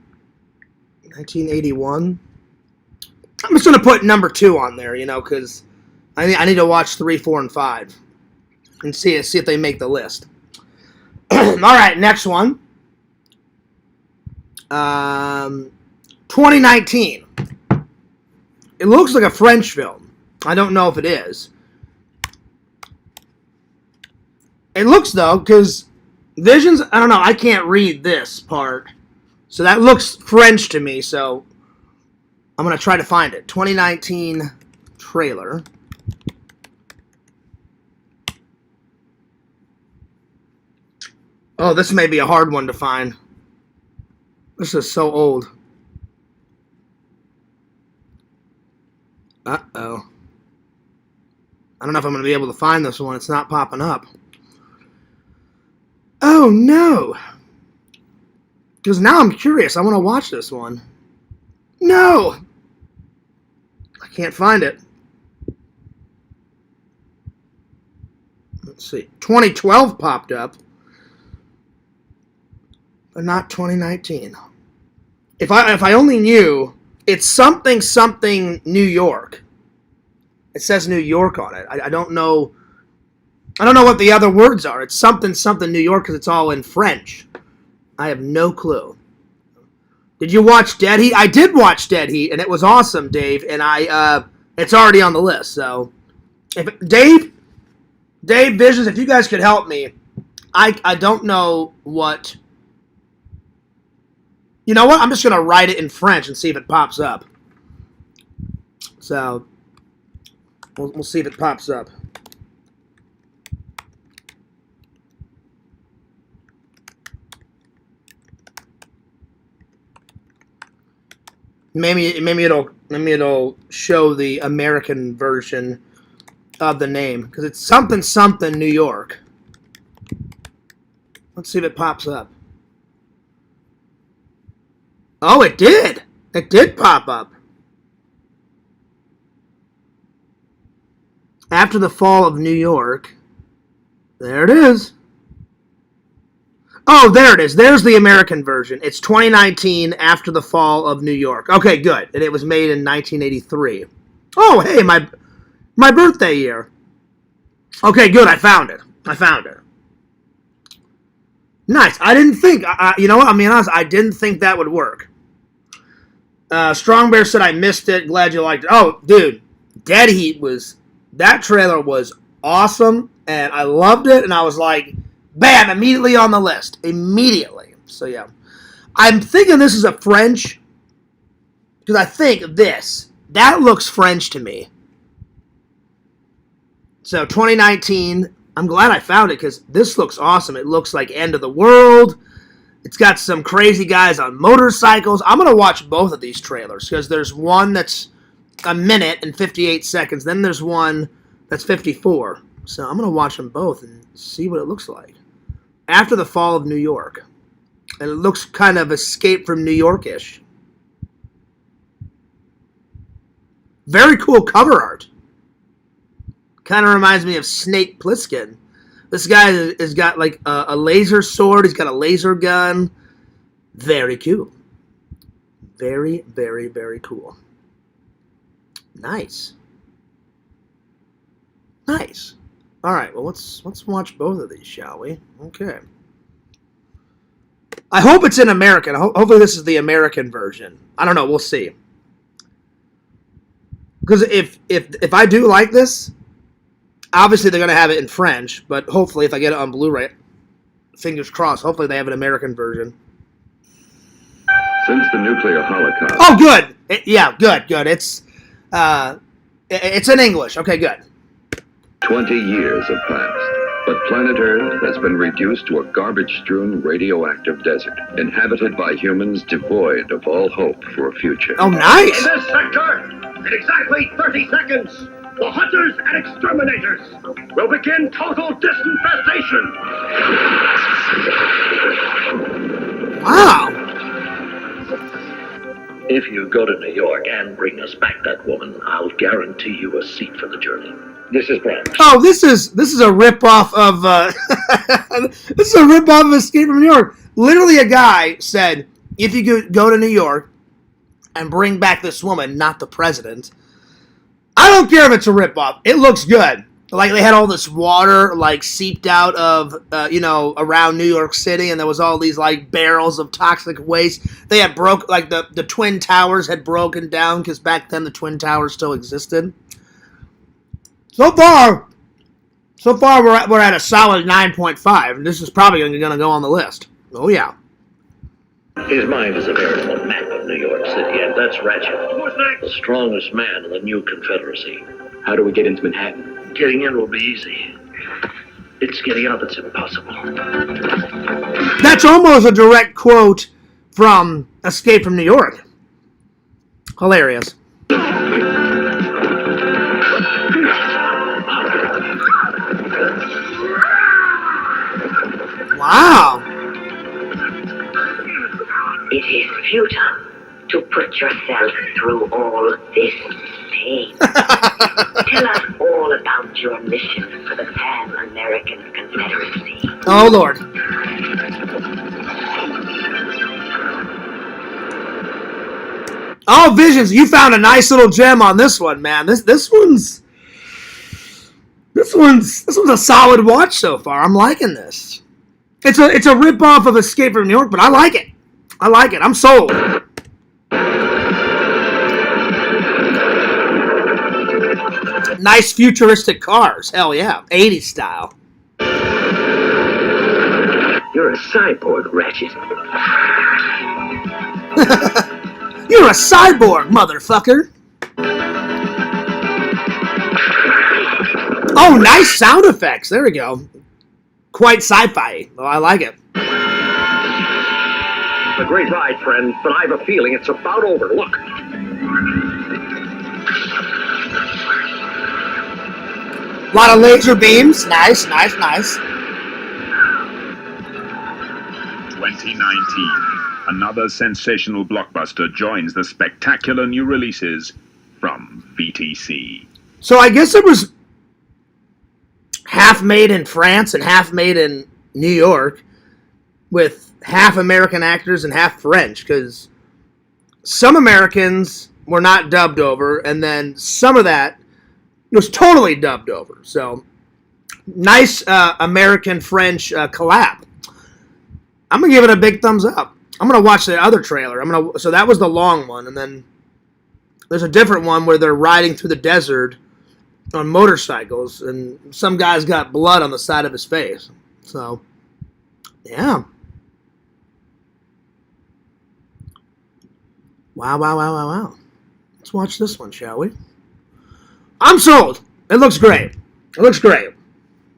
1981. I'm just gonna put number 2 on there, because I need to watch 3, 4, and 5 and see if they make the list. All right, next one. 2019. It looks like a French film. I don't know if it is. It looks, though, because Visions, I don't know, I can't read this part. So that looks French to me, so I'm going to try to find it. 2019 trailer. Oh, this may be a hard one to find. This is so old. Uh-oh. I don't know if I'm going to be able to find this one. It's not popping up. Oh, no. Because now I'm curious. I want to watch this one. No. I can't find it. Let's see. 2012 popped up. But not 2019. If I only knew, it's something New York. It says New York on it. I don't know. I don't know what the other words are. It's something New York because it's all in French. I have no clue. Did you watch Dead Heat? I did watch Dead Heat, and it was awesome, Dave. And it's already on the list. So, Dave Visions, if you guys could help me, I don't know what. You know what? I'm just going to write it in French and see if it pops up. So, we'll see if it pops up. Maybe it'll show the American version of the name, because it's something New York. Let's see if it pops up. Oh, it did. It did pop up. After the Fall of New York. There it is. Oh, there it is. There's the American version. It's 2019, After the Fall of New York. Okay, good. And it was made in 1983. Oh, hey, my birthday year. Okay, good. I found it. Nice. I didn't think, you know what? I mean, honest, I didn't think that would work. Strong Bear said I missed it. Glad you liked it. Oh, dude. Dead Heat that trailer was awesome, and I loved it, and I was like, bam, immediately on the list. Immediately. So, yeah. I'm thinking this is a French, because I think that looks French to me. So, 2019, I'm glad I found it, because this looks awesome. It looks like End of the World. It's got some crazy guys on motorcycles. I'm going to watch both of these trailers, because there's one that's a minute and 58 seconds. Then there's one that's 54. So I'm going to watch them both and see what it looks like. After the Fall of New York. And it looks kind of Escape from New York-ish. Very cool cover art. Kind of reminds me of Snake Plissken. This guy has got like a laser sword. He's got a laser gun. Very cool. Very, very, very cool. Nice. Nice. All right, well, let's watch both of these, shall we? Okay. I hope it's in American. Hopefully this is the American version. I don't know. We'll see. Because if I do like this, obviously they're going to have it in French, but hopefully if I get it on Blu-ray, fingers crossed, hopefully they have an American version. Since the nuclear holocaust... Oh, good. Good. It's in English. Okay, good. 20 years have passed, but planet Earth has been reduced to a garbage-strewn radioactive desert, inhabited by humans devoid of all hope for a future. Oh, nice. In this sector, in exactly 30 seconds, the hunters and exterminators will begin total disinfestation. Wow. If you go to New York and bring us back that woman, I'll guarantee you a seat for the journey. This is Brent. Oh, this is a ripoff of this is a ripoff of Escape from New York. Literally, a guy said, "If you go to New York and bring back this woman, not the president." I don't care if it's a ripoff. It looks good. Like they had all this water like seeped out of around New York City, and there was all these like barrels of toxic waste. They had the Twin Towers had broken down, because back then the Twin Towers still existed. So far we're at a solid 9.5, and this is probably going to go on the list. Oh yeah. His mind is a veritable map of New York City, and that's Ratchet, the strongest man in the new Confederacy. How do we get into Manhattan? Getting in will be easy. It's getting out that's impossible. That's almost a direct quote from Escape from New York. Hilarious. Wow. It is futile to put yourself through all this pain. Tell us all about your mission for the Pan-American Confederacy. Oh, Lord. Oh, Visions, you found a nice little gem on this one, man. This one's a solid watch so far. I'm liking this. It's a rip-off of Escape from New York, but I like it. I'm sold. Nice futuristic cars. Hell yeah. 80s style. You're a cyborg, Ratchet. You're a cyborg, motherfucker. Oh, nice sound effects. There we go. Quite sci-fi. Oh, I like it. A great ride, friend, but I have a feeling it's about over. Look. A lot of laser beams. Nice, nice, nice. 2019. Another sensational blockbuster joins the spectacular new releases from VTC. So I guess it was half made in France and half made in New York with half American actors and half French, because some Americans were not dubbed over, and then some of that was totally dubbed over. So nice American-French collab. I'm going to give it a big thumbs up. I'm going to watch the other trailer. So that was the long one, and then there's a different one where they're riding through the desert on motorcycles, and some guy's got blood on the side of his face. So, yeah. Wow, wow, wow, wow, wow. Let's watch this one, shall we? I'm sold. It looks great. It looks great.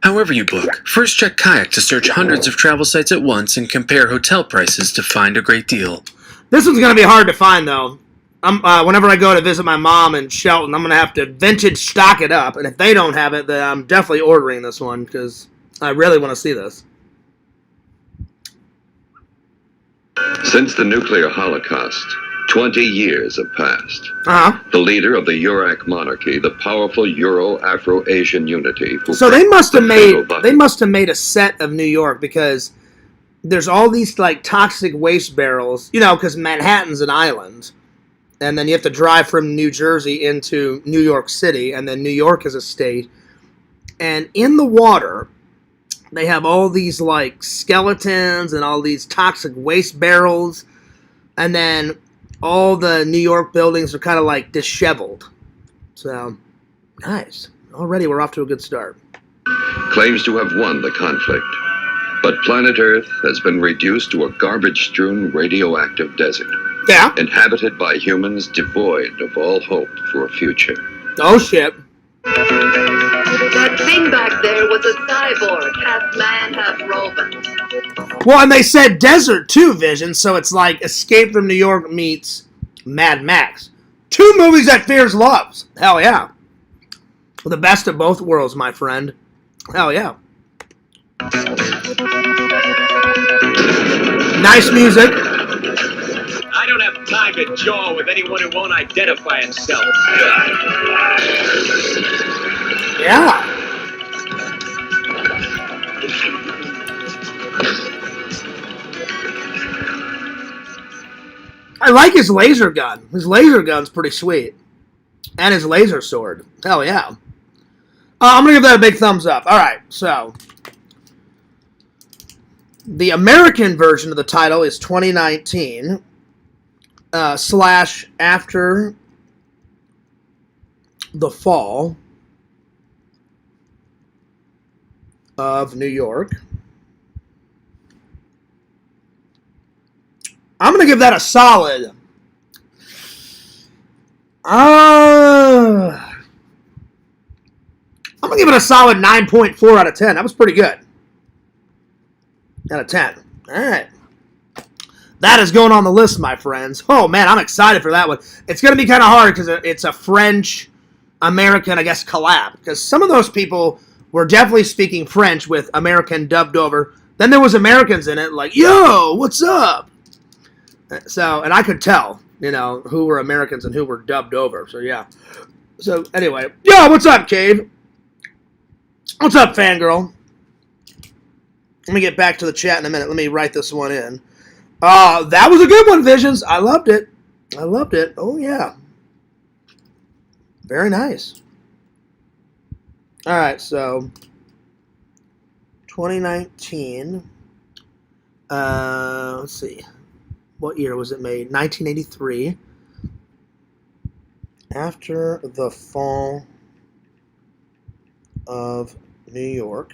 However you book, first check Kayak to search hundreds of travel sites at once and compare hotel prices to find a great deal. This one's going to be hard to find, though. Whenever I go to visit my mom in Shelton, I'm going to have to vintage stock it up. And if they don't have it, then I'm definitely ordering this one, because I really want to see this. Since the nuclear holocaust, 20 years have passed. The leader of the Urak monarchy, the powerful Euro-Afro-Asian unity. So they must have made a set of New York, because there's all these like toxic waste barrels, because Manhattan's an island. And then you have to drive from New Jersey into New York City, and then New York is a state. And in the water, they have all these like skeletons and all these toxic waste barrels. And then all the New York buildings are kind of like disheveled. So, nice. Already we're off to a good start. Claims to have won the conflict. But planet Earth has been reduced to a garbage-strewn radioactive desert. Yeah. Inhabited by humans devoid of all hope for a future. Oh, shit. That thing back there was a cyborg, half man, half robot. Well, and they said desert, too, Vision, so it's like Escape from New York meets Mad Max. Two movies that Fears loves. Hell yeah. The best of both worlds, my friend. Hell yeah. Nice music. I don't have time to jaw with anyone who won't identify himself. Yeah. I like his laser gun. His laser gun's pretty sweet. And his laser sword. Hell yeah. I'm going to give that a big thumbs up. Alright, so the American version of the title is 2019 / after the fall of New York. I'm going to give that a solid. I'm going to give it a solid 9.4 out of 10. That was pretty good. Out of 10. All right. That is going on the list, my friends. Oh, man, I'm excited for that one. It's going to be kind of hard because it's a French-American, I guess, collab. Because some of those people were definitely speaking French with American dubbed over. Then there was Americans in it like, yo, what's up? So, and I could tell, who were Americans and who were dubbed over. So, yeah. So, anyway. Yo, what's up, Cave? What's up, fangirl? Let me get back to the chat in a minute. Let me write this one in. That was a good one, Visions. I loved it. I loved it. Oh, yeah. Very nice. All right, so 2019. Let's see. What year was it made? 1983. After the fall of New York.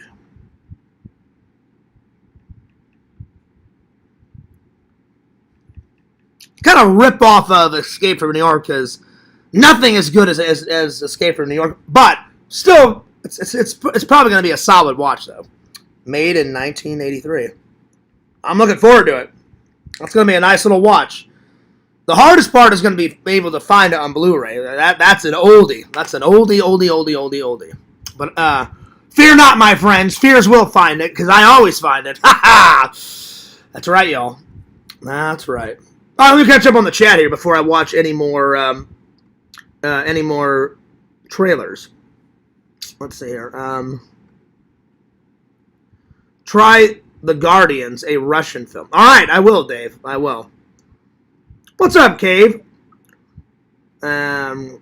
kind of rip off of Escape from New York, because nothing as good as Escape from New York, but still, it's probably going to be a solid watch, though. Made in 1983. I'm looking forward to it. It's going to be a nice little watch. The hardest part is going to be able to find it on Blu-ray. That's an oldie. That's an oldie. But fear not, my friends. Fears will find it, because I always find it. Ha ha! That's right, y'all. That's right. All right, let me catch up on the chat here before I watch any more trailers. Let's see here. Try The Guardians, a Russian film. All right, I will, Dave. I will. What's up, Cave? Kate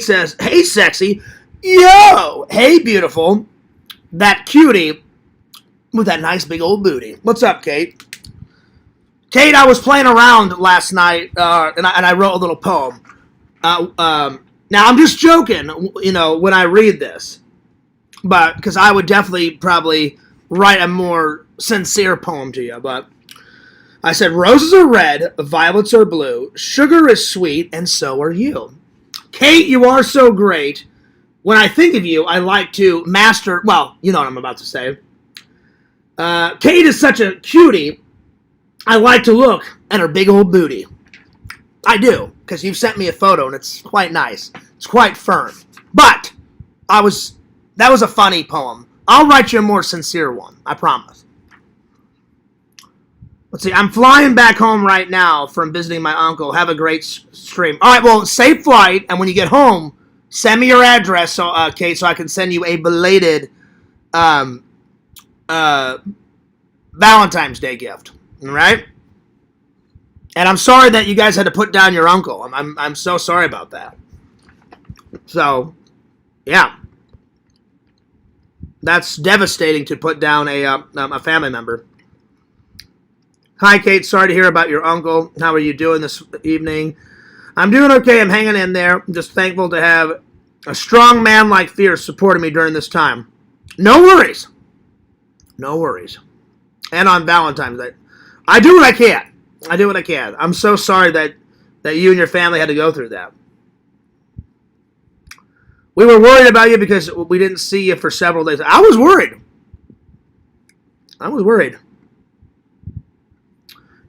says, hey, sexy. Yo! Hey, beautiful. That cutie with that nice big old booty. What's up, Kate? Kate, I was playing around last night, and I wrote a little poem. Now, I'm just joking, when I read this. But, because I would definitely probably write a more sincere poem to you. But I said, roses are red, violets are blue, sugar is sweet, and so are you. Kate, you are so great. When I think of you, I like to master, well, you know what I'm about to say. Kate is such a cutie. I like to look at her big old booty. I do, because you've sent me a photo, and it's quite nice. It's quite firm. But that was a funny poem. I'll write you a more sincere one. I promise. Let's see. I'm flying back home right now from visiting my uncle. Have a great stream. All right, well, safe flight, and when you get home, send me your address, Kate, so I can send you a belated Valentine's Day gift. All right? And I'm sorry that you guys had to put down your uncle. I'm so sorry about that. So, yeah. That's devastating to put down a family member. Hi, Kate. Sorry to hear about your uncle. How are you doing this evening? I'm doing okay. I'm hanging in there. I'm just thankful to have a strong man like Fierce supporting me during this time. No worries. No worries. And on Valentine's Day. I do what I can. I'm so sorry that you and your family had to go through that. We were worried about you because we didn't see you for several days. I was worried.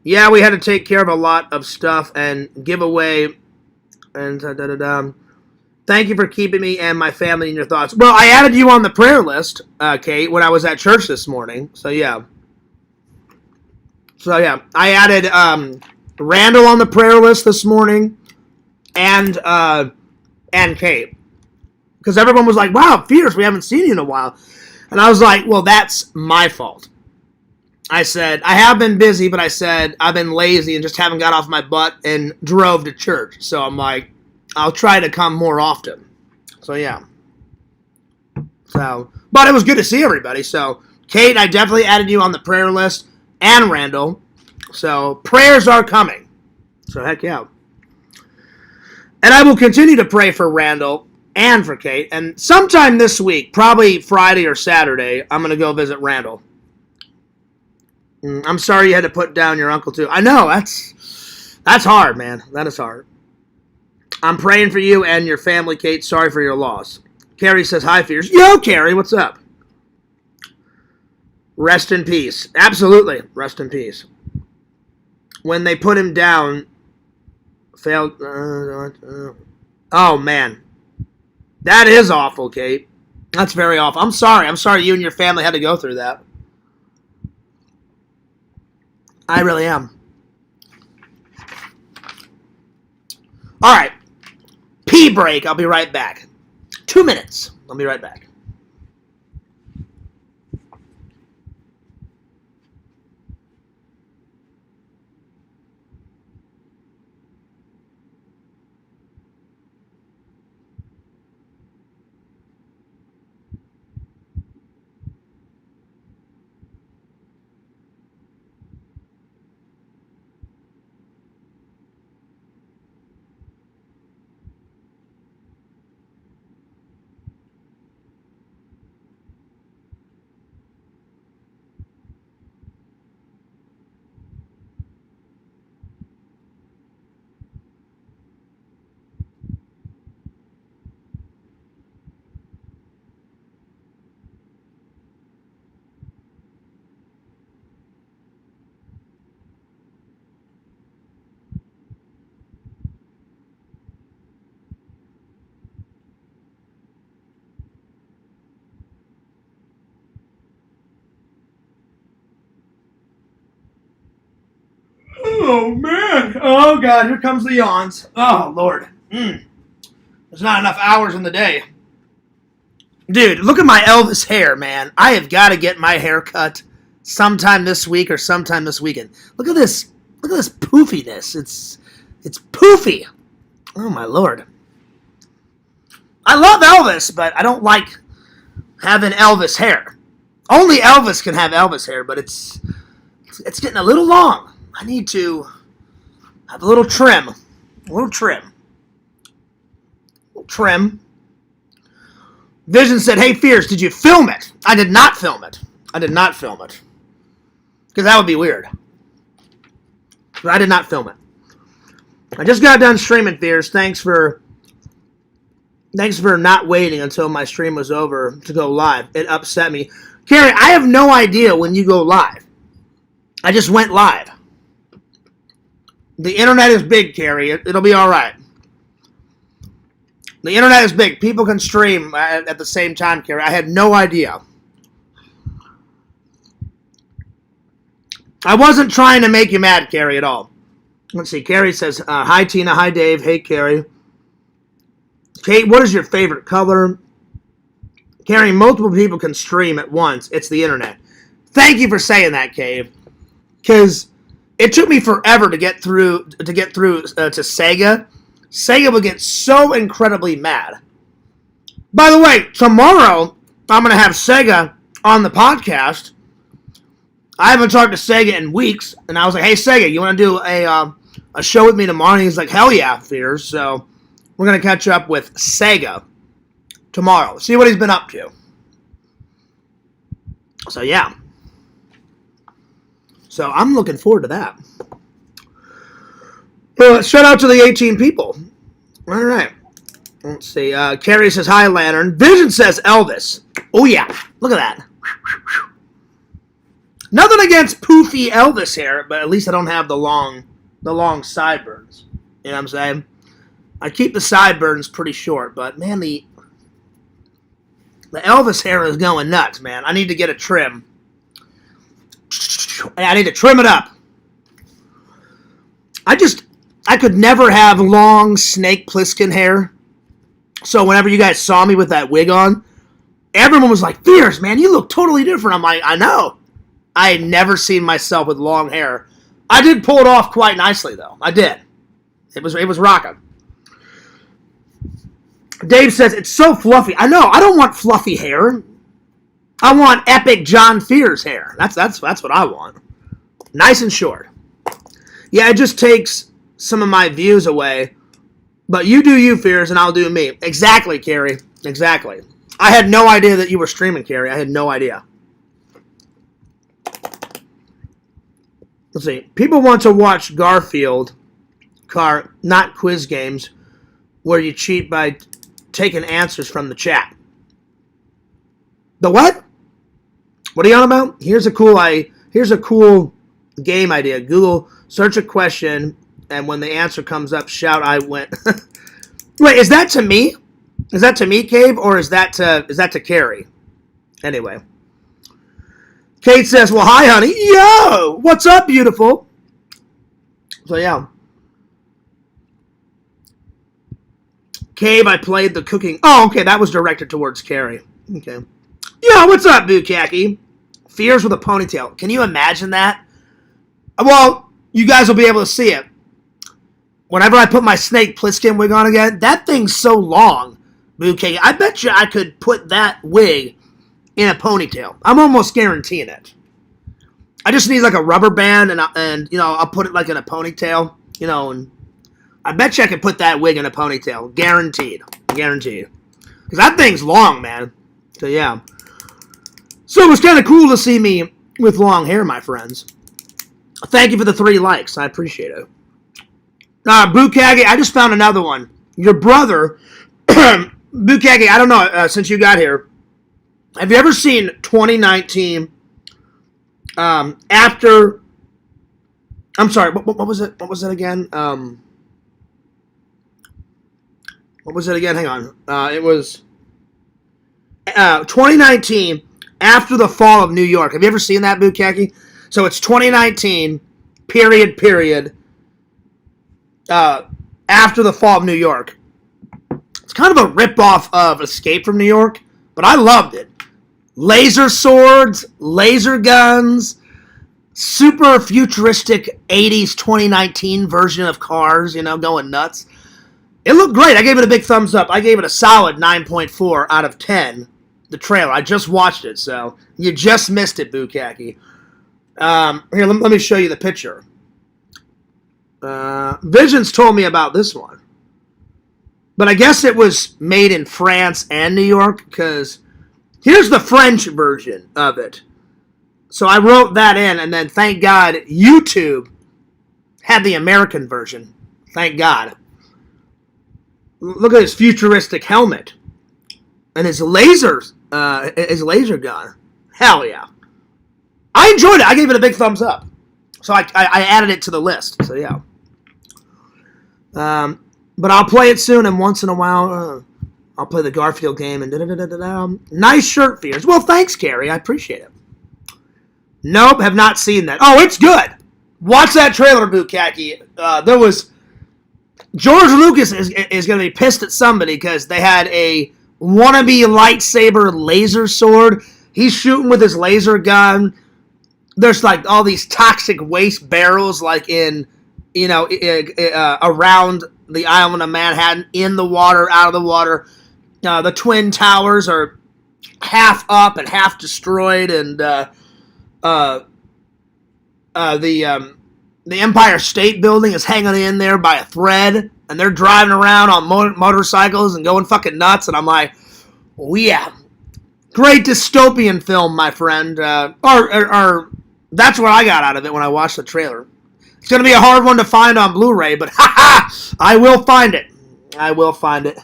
Yeah, we had to take care of a lot of stuff and give away. And thank you for keeping me and my family in your thoughts. Well, I added you on the prayer list, Kate, when I was at church this morning. So, yeah. I added Randall on the prayer list this morning and Kate. Because everyone was like, wow, Fierce, we haven't seen you in a while. And I was like, well, that's my fault. I said, I have been busy, but I said, I've been lazy and just haven't got off my butt and drove to church. So I'm like, I'll try to come more often. So, yeah. But it was good to see everybody. So, Kate, I definitely added you on the prayer list, and Randall. So, prayers are coming. So, heck yeah. And I will continue to pray for Randall and for Kate. And sometime this week, probably Friday or Saturday, I'm going to go visit Randall. I'm sorry you had to put down your uncle, too. I know, that's hard, man. That is hard. I'm praying for you and your family, Kate. Sorry for your loss. Carrie says, hi, Fierce. Yo, Carrie, what's up? Rest in peace. Absolutely, rest in peace. When they put him down, failed. Oh, man. That is awful, Kate. That's very awful. I'm sorry you and your family had to go through that. I really am. All right. Pee break. I'll be right back. 2 minutes. I'll be right back. Oh, man. Oh, God. Here comes the yawns. Oh, Lord. There's not enough hours in the day. Dude, look at my Elvis hair, man. I have got to get my hair cut sometime this week or sometime this weekend. Look at this. Look at this poofiness. It's poofy. Oh, my Lord. I love Elvis, but I don't like having Elvis hair. Only Elvis can have Elvis hair, but it's getting a little long. I need to have a little trim. A little trim. Trim. Vision said, hey, Fierce, did you film it? I did not film it. I did not film it. Because that would be weird. But I did not film it. I just got done streaming, Fierce. Thanks for not waiting until my stream was over to go live. It upset me. Carrie, I have no idea when you go live. I just went live. The internet is big, Carrie. It'll be all right. The internet is big. People can stream at the same time, Carrie. I had no idea. I wasn't trying to make you mad, Carrie, at all. Let's see. Carrie says, hi, Tina. Hi, Dave. Hey, Carrie. Kate, what is your favorite color? Carrie, multiple people can stream at once. It's the internet. Thank you for saying that, Cave. Because it took me forever to get through to Sega. Sega would get so incredibly mad. By the way, tomorrow I'm going to have Sega on the podcast. I haven't talked to Sega in weeks, and I was like, hey, Sega, you want to do a show with me tomorrow? And he's like, hell yeah, Fears. So we're going to catch up with Sega tomorrow. See what he's been up to. So, yeah. So I'm looking forward to that. Shout out to the 18 people. All right. Let's see. Carrie says, hi, Lantern. Vision says Elvis. Oh, yeah. Look at that. Nothing against poofy Elvis hair, but at least I don't have the long sideburns. You know what I'm saying? I keep the sideburns pretty short, but, man, the Elvis hair is going nuts, man. I need to get a trim. I need to trim it up. I could never have long Snake Plissken hair. So whenever you guys saw me with that wig on, everyone was like, Fierce, man, you look totally different. I'm like, I know. I had never seen myself with long hair. I did pull it off quite nicely, though. I did. It was rocking. Dave says, it's so fluffy. I know. I don't want fluffy hair. I want epic John Fears hair. That's what I want. Nice and short. Yeah, it just takes some of my views away. But you do you, Fears, and I'll do me. Exactly, Carrie. Exactly. I had no idea that you were streaming, Carrie. I had no idea. Let's see. People want to watch Garfield not quiz games where you cheat by taking answers from the chat. The what? What are you on about? Here's a cool game idea. Google, search a question, and when the answer comes up, shout, I win. Wait, is that to me? Is that to me, Cave, or is that to Carrie? Anyway. Kate says, well, hi, honey. Yo! What's up, beautiful? So, yeah. Cave, I played the cooking. Oh, okay, that was directed towards Carrie. Okay. Yo, what's up, Bukaki? Fears with a ponytail. Can you imagine that? Well, you guys will be able to see it. Whenever I put my Snake Plissken wig on again, that thing's so long, Bukaki. I bet you I could put that wig in a ponytail. I'm almost guaranteeing it. I just need like a rubber band and you know, I'll put it like in a ponytail, you know, and I bet you I could put that wig in a ponytail. Guaranteed. Guaranteed. Because that thing's long, man. So, yeah. So, it was kind of cool to see me with long hair, my friends. Thank you for the 3 likes. I appreciate it. Bukagi, I just found another one. Your brother, Bukagi, I don't know, since you got here, have you ever seen 2019 after, I'm sorry, what was it? What was it again? What was it again? Hang on. It was 2019 after the fall of New York. Have you ever seen that, Bukaki? So it's 2019, period, after the fall of New York. It's kind of a ripoff of Escape from New York, but I loved it. Laser swords, laser guns, super futuristic 80s 2019 version of cars, you know, going nuts. It looked great. I gave it a big thumbs up. I gave it a solid 9.4 out of 10. The trailer. I just watched it, so you just missed it, Bukaki. Here, let me show you the picture. Visions told me about this one. But I guess it was made in France and New York, because here's the French version of it. So I wrote that in, and then thank God YouTube had the American version. Thank God. Look at his futuristic helmet. And his laser gun. Hell yeah. I enjoyed it. I gave it a big thumbs up. So I added it to the list. So yeah. But I'll play it soon, and once in a while, I'll play the Garfield game. And nice shirt, Fears. Well, thanks, Carrie. I appreciate it. Nope, have not seen that. Oh, it's good. Watch that trailer, Bukaki. There was... George Lucas is going to be pissed at somebody because they had a wannabe lightsaber laser sword. He's shooting with his laser gun. There's like all these toxic waste barrels like in, you know, around the island of Manhattan, in the water, out of the water. The Twin Towers are half up and half destroyed, and the Empire State Building is hanging in there by a thread, and they're driving around on motorcycles and going fucking nuts, and I'm like, oh yeah, great dystopian film, my friend. Or that's what I got out of it when I watched the trailer. It's going to be a hard one to find on Blu-ray, but ha-ha, I will find it. I will find it.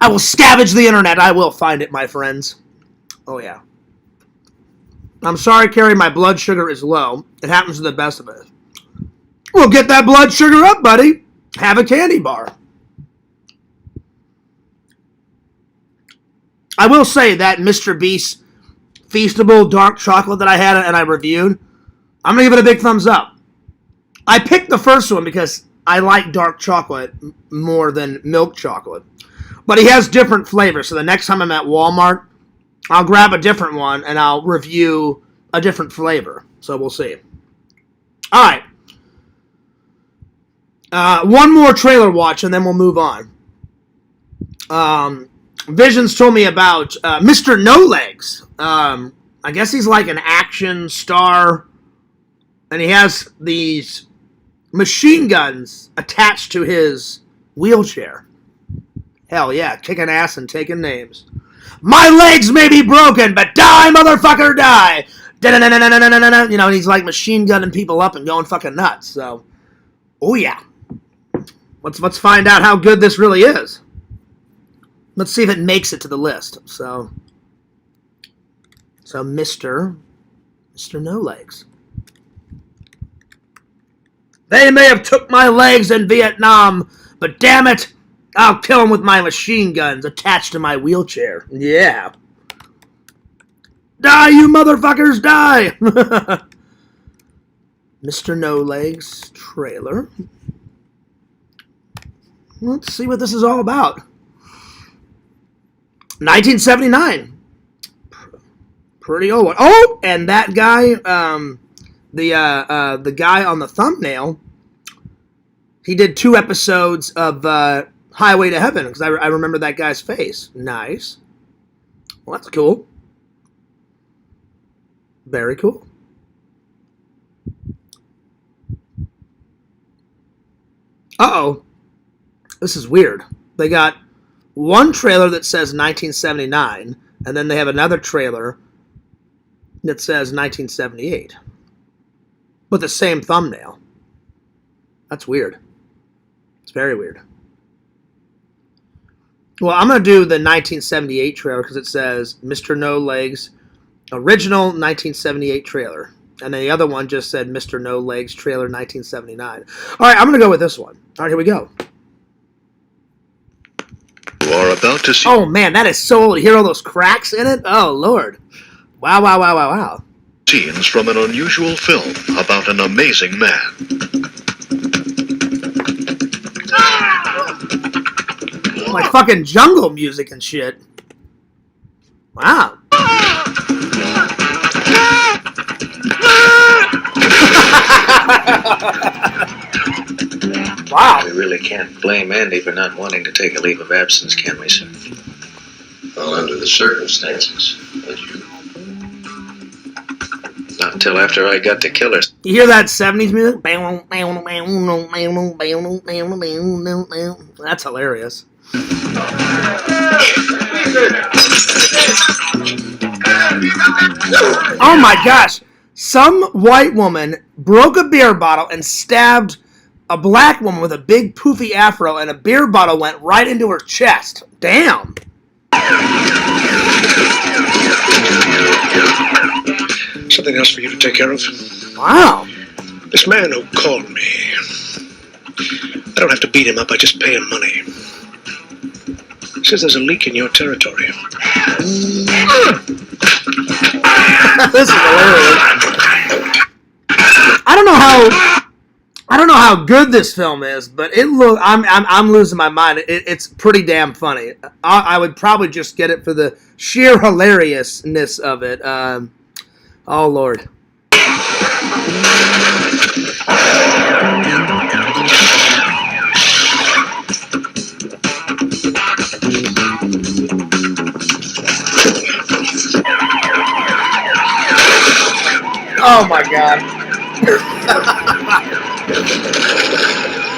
I will scavenge the internet. I will find it, my friends. Oh yeah. I'm sorry, Carrie, my blood sugar is low. It happens to the best of us. Well, get that blood sugar up, buddy. Have a candy bar. I will say that Mr. Beast Feastable dark chocolate that I had and I reviewed, I'm going to give it a big thumbs up. I picked the first one because I like dark chocolate more than milk chocolate. But he has different flavors, so the next time I'm at Walmart, I'll grab a different one, and I'll review a different flavor. So we'll see. All right. One more trailer watch, and then we'll move on. Visions told me about Mr. No Legs. I guess he's like an action star, and he has these machine guns attached to his wheelchair. Hell yeah, kicking ass and taking names. My legs may be broken, but die, motherfucker, die! You know, and he's like machine gunning people up and going fucking nuts. So, oh yeah. Let's find out how good this really is. Let's see if it makes it to the list. So Mr. No Legs. They may have took my legs in Vietnam, but damn it, I'll kill them with my machine guns attached to my wheelchair. Yeah. Die, you motherfuckers, die! Mr. No Legs trailer. Let's see what this is all about. 1979. Pretty old one. Oh, and that guy, the guy on the thumbnail, he did 2 episodes of Highway to Heaven, because I remember that guy's face. Nice. Well, that's cool. Very cool. Uh-oh. This is weird. They got one trailer that says 1979, and then they have another trailer that says 1978. With the same thumbnail. That's weird. It's very weird. Well, I'm going to do the 1978 trailer because it says Mr. No Legs original 1978 trailer. And then the other one just said Mr. No Legs trailer 1979. All right, I'm going to go with this one. All right, here we go. You are about to see. Oh, man, that is so old. You hear all those cracks in it? Oh, Lord. Wow, wow, wow, wow, wow. Scenes from an unusual film about an amazing man. Like fucking jungle music and shit. Wow. Wow. We really can't blame Andy for not wanting to take a leave of absence, can we, sir? Well, under the circumstances, would you? Not until after I got the killers. You hear that 70s music? That's hilarious. Oh my gosh. Some white woman broke a beer bottle and stabbed a black woman with a big poofy afro, and a beer bottle went right into her chest. Damn. Something else for you to take care of? Wow. This man who called me. I don't have to beat him up, I just pay him money. He says there's a leak in your territory. This is hilarious. I don't know how good this film is, but I'm losing my mind. It's pretty damn funny. I would probably just get it for the sheer hilariousness of it. Oh Lord. Oh my God.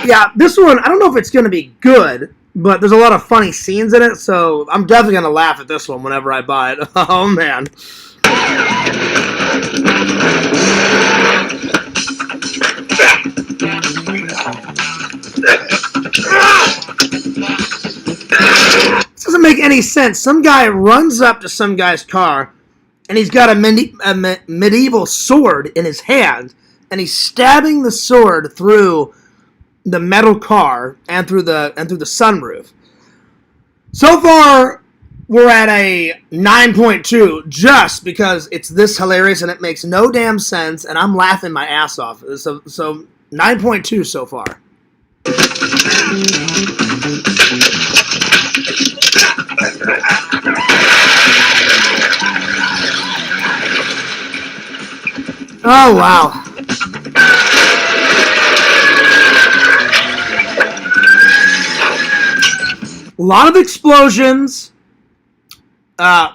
Yeah, this one, I don't know if it's going to be good, but there's a lot of funny scenes in it, so I'm definitely going to laugh at this one whenever I buy it. Oh man. This doesn't make any sense. Some guy runs up to some guy's car, and he's got a medieval sword in his hand, and he's stabbing the sword through the metal car and through the sunroof. So far, we're at a 9.2 just because it's this hilarious and it makes no damn sense, and I'm laughing my ass off. So 9.2 so far. Oh, wow. A lot of explosions.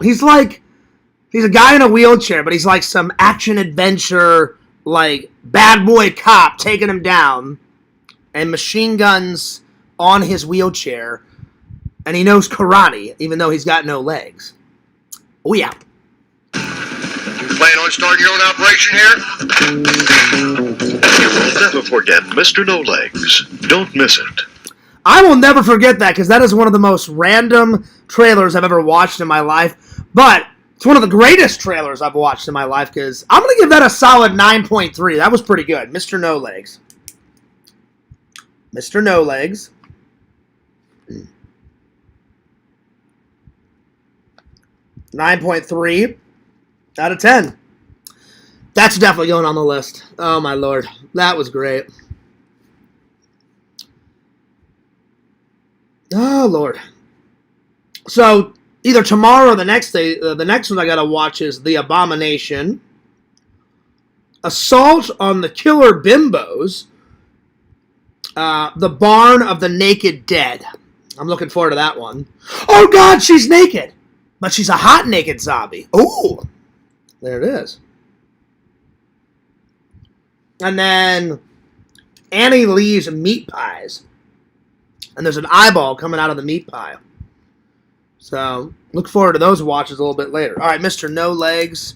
He's a guy in a wheelchair, but he's like some action-adventure, like, bad boy cop taking him down, and machine guns on his wheelchair, and he knows karate, even though he's got no legs. Oh, yeah. Plan on starting your own operation here? You'll never forget Mr. No Legs. Don't miss it. I will never forget that because that is one of the most random trailers I've ever watched in my life. But it's one of the greatest trailers I've watched in my life because I'm going to give that a solid 9.3. That was pretty good. Mr. No Legs. Mr. No Legs. 9.3 out of 10. That's definitely going on the list. Oh, my Lord. That was great. Oh, Lord. So, either tomorrow or the next day, the next one I got to watch is The Abomination, Assault on the Killer Bimbos, The Barn of the Naked Dead. I'm looking forward to that one. Oh, God, she's naked. But she's a hot naked zombie. Oh, there it is. And then Annie Lee's Meat Pies. And there's an eyeball coming out of the meat pie. So, look forward to those watches a little bit later. All right, Mr. No Legs.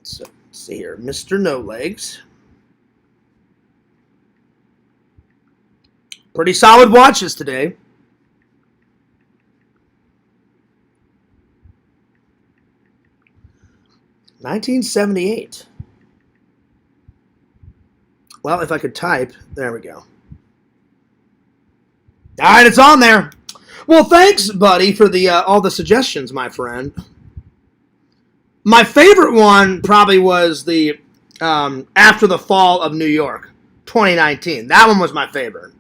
So, let's see here. Mr. No Legs. Pretty solid watches today. $1978. Well, if I could type, there we go. All right, it's on there. Well, thanks, buddy, for the all the suggestions, my friend. My favorite one probably was the After the Fall of New York, 2019. That one was my favorite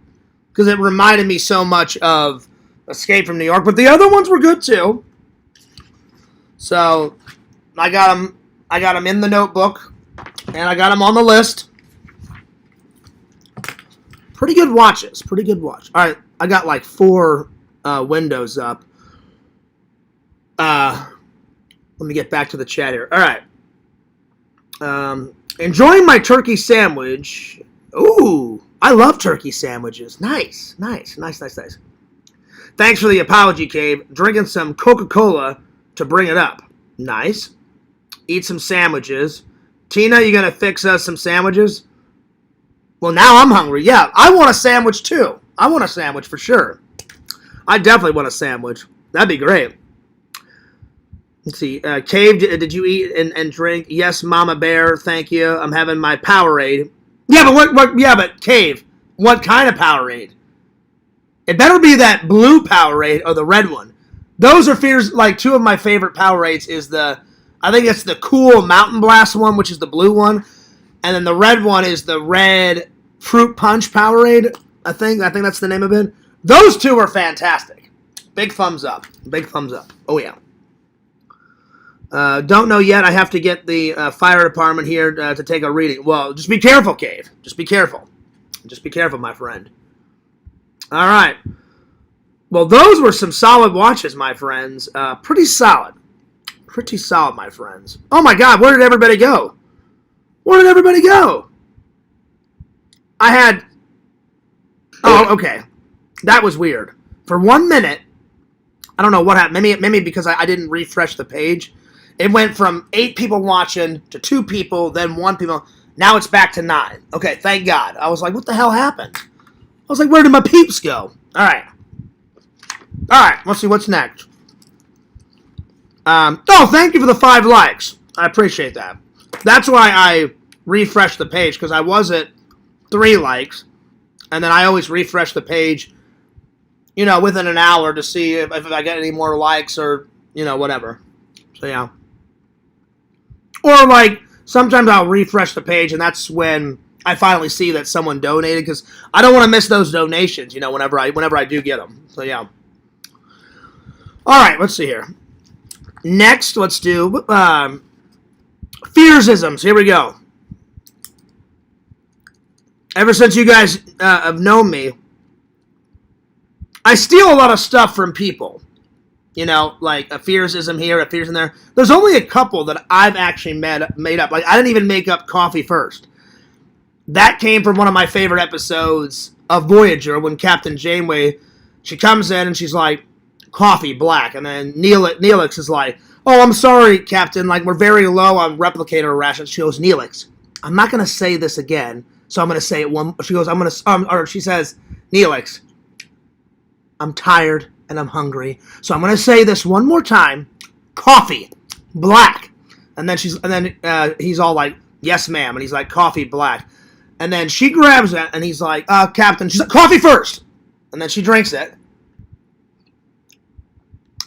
because it reminded me so much of Escape from New York. But the other ones were good too. So I got them in the notebook, and I got them on the list. Pretty good watches. Pretty good watch. All right, I got like 4 windows up. Let me get back to the chat here. All right. Enjoying my turkey sandwich. Ooh, I love turkey sandwiches. Nice. Thanks for the apology, Cave. Drinking some Coca-Cola to bring it up. Nice. Eat some sandwiches. Tina, you gonna fix us some sandwiches? Well, now I'm hungry. Yeah, I want a sandwich too. I want a sandwich for sure. I definitely want a sandwich. That'd be great. Let's see. Cave, did you eat and drink? Yes, Mama Bear. Thank you. I'm having my Powerade. Yeah, but what? Yeah, but Cave, what kind of Powerade? It better be that blue Powerade or the red one. Those are like 2 of my favorite Powerades. I think it's the cool Mountain Blast one, which is the blue one, and then the red one is the red Fruit Punch Powerade. I think that's the name of it. Those 2 are fantastic. Big thumbs up. Oh yeah. Don't know yet. I have to get the fire department here to take a reading. Well, just be careful, Cave. Just be careful, my friend. All right. Well, those were some solid watches, my friends. Pretty solid, my friends. Oh my God, where did everybody go? I had... Oh, okay. That was weird. For 1 minute, I don't know what happened. Maybe because I didn't refresh the page. It went from 8 people watching to 2 people, then 1 people. Now it's back to 9. Okay, thank God. I was like, what the hell happened? I was like, where did my peeps go? All right, let's see what's next. Thank you for the 5 likes. I appreciate that. That's why I refreshed the page, because I was at 3 likes, and then I always refresh the page, within an hour to see if I get any more likes or, whatever. So, yeah. Or, like, sometimes I'll refresh the page, and that's when I finally see that someone donated, because I don't want to miss those donations, whenever I do get them. So, yeah. All right, let's see here. Next, let's do Fearsisms. Here we go. Ever since you guys have known me, I steal a lot of stuff from people. Like a Fearsism here, a Fearsism there. There's only a couple that I've actually made up. Like, I didn't even make up Coffee First. That came from one of my favorite episodes of Voyager, when Captain Janeway, she comes in and she's like, coffee black. And then Neelix is like, oh, I'm sorry, Captain. Like, we're very low on replicator rations. She goes, Neelix, I'm not going to say this again. So I'm going to say it one. She goes, she says, Neelix, I'm tired and I'm hungry. So I'm going to say this one more time. Coffee black. And then he's all like, yes, ma'am. And he's like, coffee black. And then she grabs it and he's like, Captain, she's like, coffee first. And then she drinks it.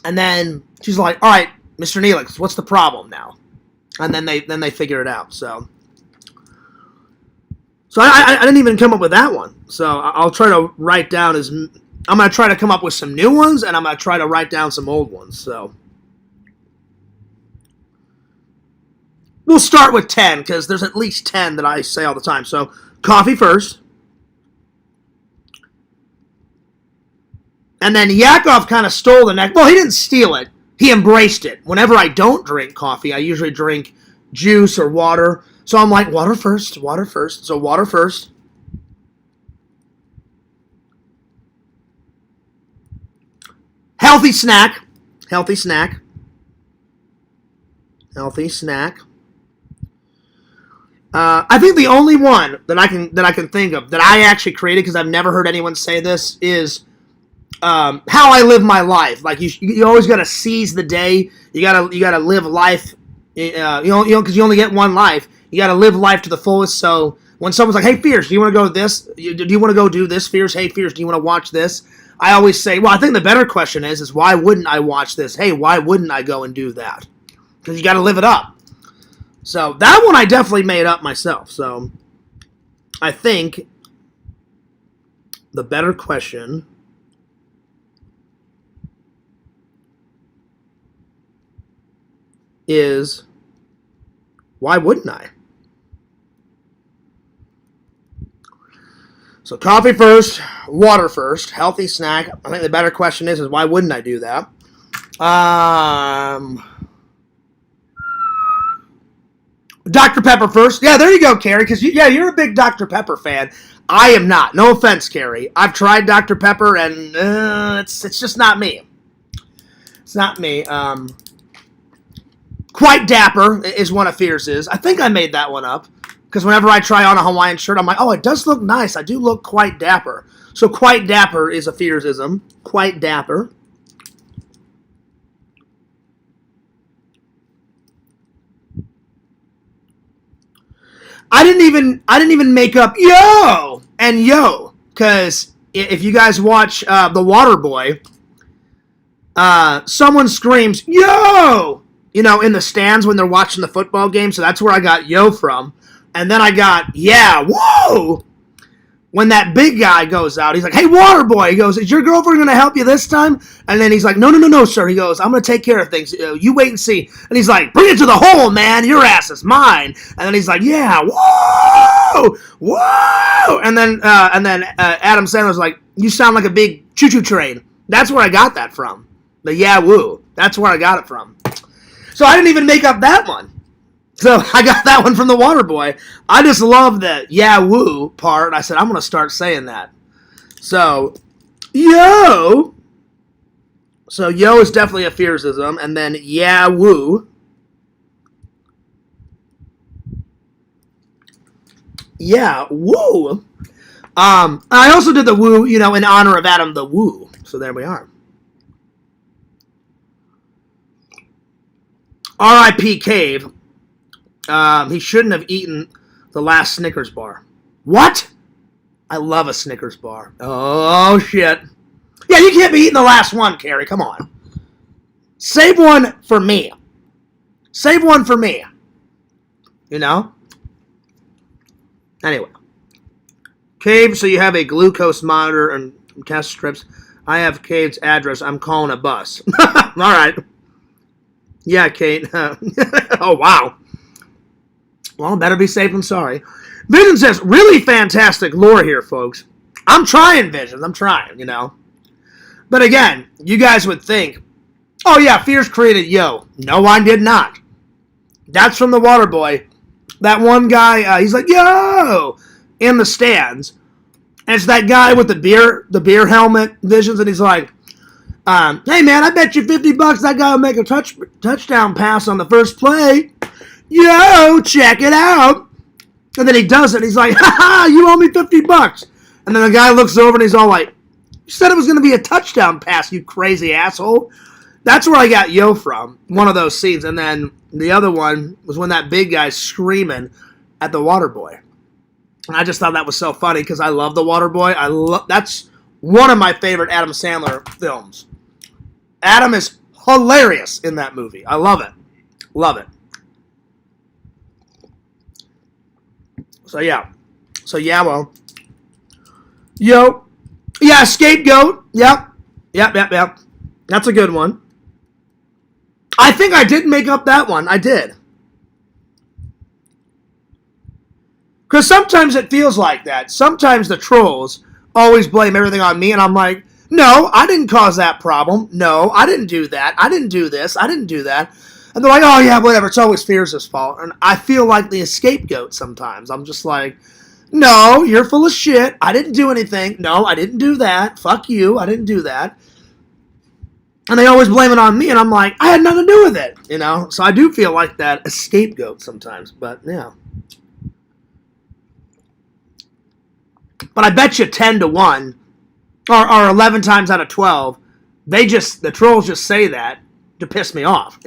And then she's like, all right, Mr. Neelix, what's the problem now? And then they figure it out. So I didn't even come up with that one. So I'll try to write down I'm going to try to come up with some new ones, and I'm going to try to write down some old ones. So we'll start with 10, because there's at least 10 that I say all the time. So coffee first. And then Yakov kind of stole the next. Well, he didn't steal it. He embraced it. Whenever I don't drink coffee, I usually drink juice or water. So I'm like, water first. So water first. Healthy snack. I think the only one that I can think of that I actually created, because I've never heard anyone say this, is how I live my life. Like, you always gotta seize the day. You gotta live life. Because you only get one life. You gotta live life to the fullest. So when someone's like, "Hey, Fierce, do you want to go this? Do you want to go do this, Fierce? Hey, Fierce, do you want to watch this?" I always say, well, I think the better question is why wouldn't I watch this? Hey, why wouldn't I go and do that? Because you got to live it up. So that one I definitely made up myself. So I think the better question is, why wouldn't I? So coffee first, water first, healthy snack. I think the better question is why wouldn't I do that? Dr. Pepper first. Yeah, there you go, Carrie, because you're a big Dr. Pepper fan. I am not. No offense, Carrie. I've tried Dr. Pepper, and it's just not me. It's not me. Quite Dapper is one of Fierce's. I think I made that one up. Because whenever I try on a Hawaiian shirt, I'm like, oh, it does look nice. I do look quite dapper. So quite dapper is a Fearsism. Quite dapper. I didn't even make up yo and yo. Because if you guys watch The Water Boy, someone screams yo, in the stands when they're watching the football game. So that's where I got yo from. And then I got, yeah, whoa! When that big guy goes out, he's like, hey, water boy. He goes, is your girlfriend going to help you this time? And then he's like, no, sir. He goes, I'm going to take care of things. You wait and see. And he's like, bring it to the hole, man. Your ass is mine. And then he's like, yeah, whoa! Whoa! And then Adam Sandler's like, you sound like a big choo-choo train. That's where I got that from. The yeah, woo. That's where I got it from. So I didn't even make up that one. So I got that one from The Water Boy. I just love the yeah woo part. I said, I'm going to start saying that. So, yo. So yo is definitely a Fearsism. And then yeah woo. Yeah woo. I also did the woo, in honor of Adam the Woo. So there we are. R.I.P. Cave. He shouldn't have eaten the last Snickers bar. What? I love a Snickers bar. Oh, shit. Yeah, you can't be eating the last one, Carrie. Come on. Save one for me. Save one for me. Anyway. Cave, so you have a glucose monitor and test strips. I have Cave's address. I'm calling a bus. All right. Yeah, Kate. Oh, wow. Well, better be safe than sorry. Vision says, really fantastic lore here, folks. I'm trying, Vision. I'm trying, But again, you guys would think, oh yeah, Fierce created yo. No, I did not. That's from The Water Boy. That one guy, he's like, yo, in the stands. And it's that guy with the beer helmet, Visions, and he's like, hey man, I bet you $50 that guy will make a touchdown pass on the first play. Yo, check it out. And then he does it. He's like, ha, you owe me $50. And then the guy looks over and he's all like, you said it was going to be a touchdown pass, you crazy asshole. That's where I got yo from, one of those scenes. And then the other one was when that big guy's screaming at the Water Boy. And I just thought that was so funny because I love the Water Boy. That's one of my favorite Adam Sandler films. Adam is hilarious in that movie. I love it. Love it. So, yeah. Well. Yo. Yeah, Scapegoat. Yep. That's a good one. I think I did make up that one. I did. Because sometimes it feels like that. Sometimes the trolls always blame everything on me, and I'm like, no, I didn't cause that problem. No, I didn't do that. I didn't do this. I didn't do that. And they're like, oh, yeah, whatever. It's always Fears' fault. And I feel like the scapegoat sometimes. I'm just like, no, you're full of shit. I didn't do anything. No, I didn't do that. Fuck you. I didn't do that. And they always blame it on me. And I'm like, I had nothing to do with it. So I do feel like that, a scapegoat sometimes. But, yeah. But I bet you 10 to 1, or 11 times out of 12, the trolls just say that to piss me off,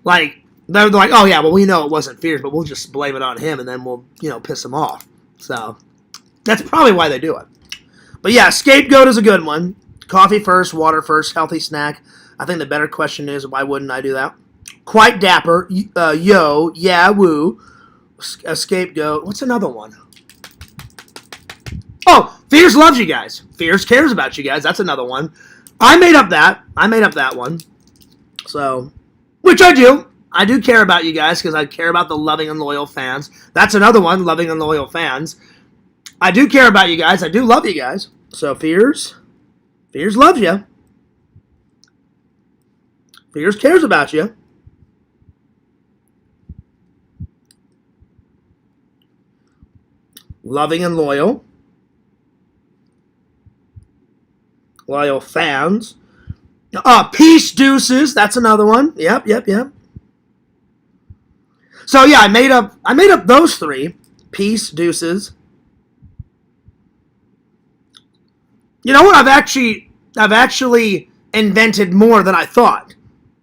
Like, they're like, oh yeah, well, we know it wasn't Fears, but we'll just blame it on him, and then we'll, piss him off. So, that's probably why they do it. But yeah, Scapegoat is a good one. Coffee first, water first, healthy snack. I think the better question is, why wouldn't I do that? Quite Dapper, yo, yeah, woo. A Scapegoat. What's another one? Oh, Fears loves you guys. Fears cares about you guys. That's another one. I made up that one. So, which I do. I do care about you guys because I care about the loving and loyal fans. That's another one, loving and loyal fans. I do care about you guys. I do love you guys. So, Fears loves you. Fears cares about you. Loving and loyal. Loyal fans. Peace Deuces. That's another one. Yep. So yeah, I made up those three. Peace Deuces. You know what? I've actually invented more than I thought.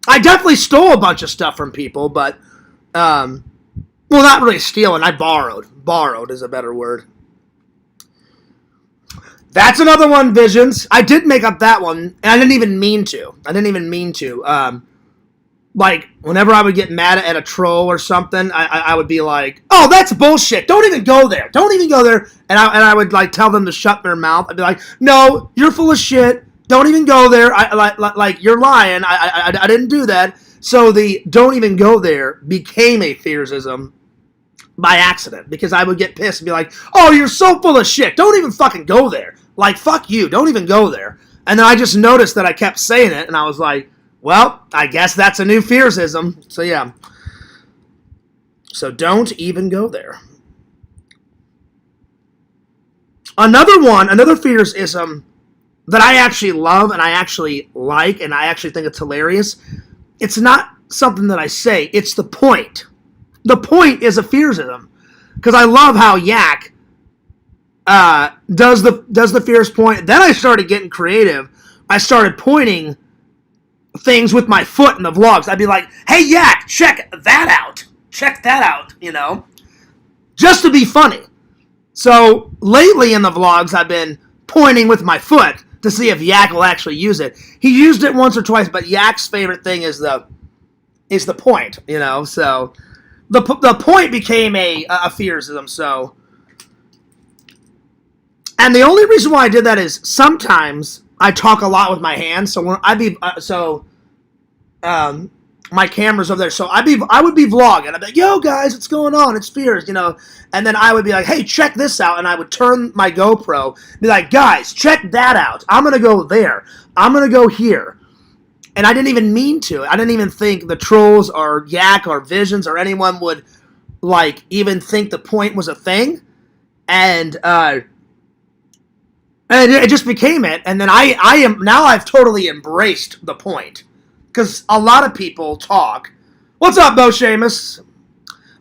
I definitely stole a bunch of stuff from people, but well, not really stealing. I borrowed. Borrowed is a better word. That's another one, Visions. I did make up that one, and I didn't even mean to. Like, whenever I would get mad at a troll or something, I would be like, oh, that's bullshit. Don't even go there. Don't even go there. And I would, like, tell them to shut their mouth. I'd be like, no, you're full of shit. Don't even go there. Like you're lying. I didn't do that. So the don't even go there became a Fearsism by accident, because I would get pissed and be like, oh, you're so full of shit. Don't even fucking go there. Like, fuck you. Don't even go there. And then I just noticed that I kept saying it, and I was like, well, I guess that's a new Fearsism. So, yeah. So, don't even go there. Another Fearsism that I actually love and I actually like and I actually think it's hilarious, it's not something that I say. It's the point. The point is a Fearsism. Because I love how Yak does the Fears point. Then I started getting creative. I started pointing things with my foot in the vlogs. I'd be like, hey, Yak, check that out. Check that out, you know. Just to be funny. So, lately in the vlogs, I've been pointing with my foot to see if Yak will actually use it. He used it once or twice, but Yak's favorite thing is the point, you know. So, the point became a Fearsism, so. And the only reason why I did that is sometimes I talk a lot with my hands. So when my camera's over there. So I would be vlogging. I'd be like, yo guys, what's going on? It's Fears, you know. And then I would be like, hey, check this out. And I would turn my GoPro, be like, guys, check that out. I'm gonna go there. I'm gonna go here. And I didn't even mean to. I didn't even think the trolls or Yak or Visions or anyone would like even think the point was a thing. And it just became it, and then I've totally embraced the point, because a lot of people talk. What's up, Bo Seamus?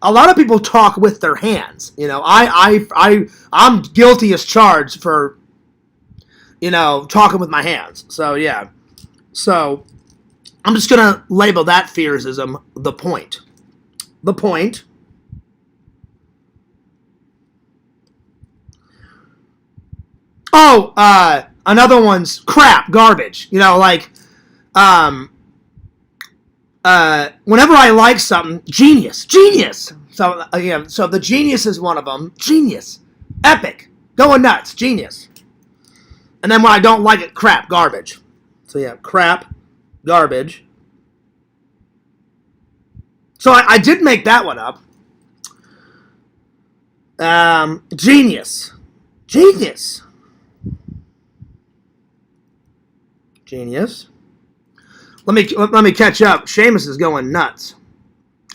A lot of people talk with their hands. You know, I'm guilty as charged for, you know, talking with my hands. So yeah, so I'm just gonna label that Fearsism the point. The point. Oh, another one's crap, garbage. You know, like, whenever I like something, genius. So, yeah, so the genius is one of them. Genius. Epic. Going nuts. Genius. And then when I don't like it, crap, garbage. So, yeah, crap, garbage. So I did make that one up. Genius. Let me catch up. Seamus is going nuts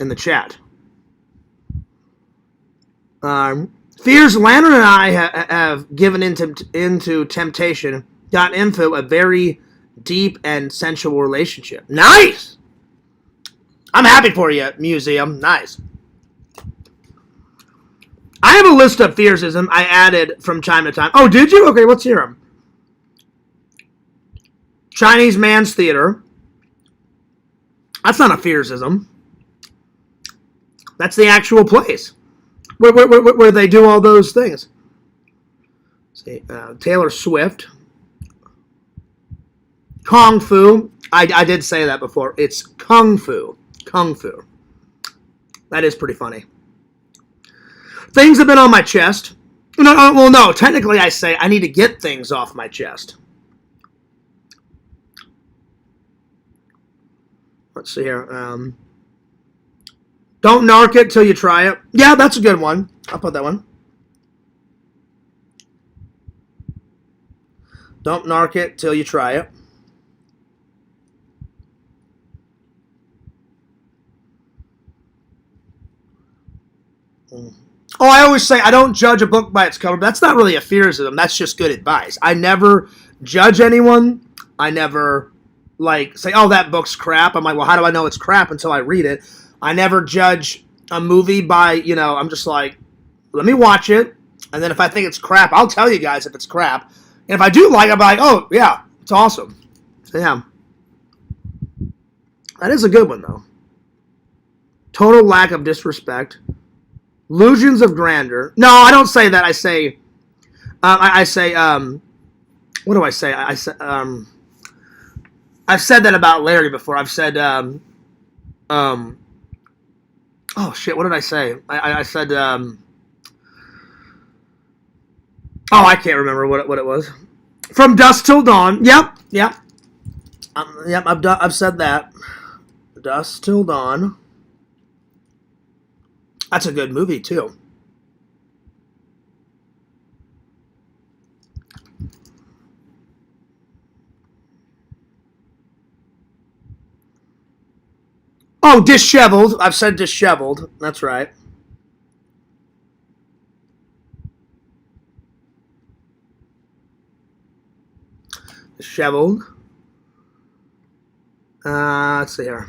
in the chat. Fears, Lantern, and I have given into temptation, gotten into a very deep and sensual relationship. Nice! I'm happy for you, Museum. Nice. I have a list of Fearsism I added from time to time. Oh, did you? Okay, let's hear them. Chinese Man's Theater. That's not a Fearsism. That's the actual place where they do all those things. See, Taylor Swift. Kung Fu. I did say that before. It's Kung Fu. Kung Fu. That is pretty funny. Things have been on my chest. No. Technically, I say I need to get things off my chest. Let's see here. Don't narc it till you try it. Yeah, that's a good one. I'll put that one. Don't narc it till you try it. Oh, I always say I don't judge a book by its cover. But that's not really a fearsism. That's just good advice. I never judge anyone. I never say, oh, that book's crap. I'm like, well, how do I know it's crap until I read it? I never judge a movie by, I'm just like, let me watch it. And then if I think it's crap, I'll tell you guys if it's crap. And if I do like it, I'm like, oh, yeah, it's awesome. So, yeah. That is a good one, though. Total lack of disrespect. Illusions of grandeur. No, I don't say that. I say, what do I say? I've said that about Larry before. I've said, oh shit, what did I say? I said, oh, I can't remember what it was. From Dusk Till Dawn. Yep. I've said that. Dusk Till Dawn. That's a good movie, too. Oh, Disheveled. I've said Disheveled. That's right. Disheveled. Let's see here.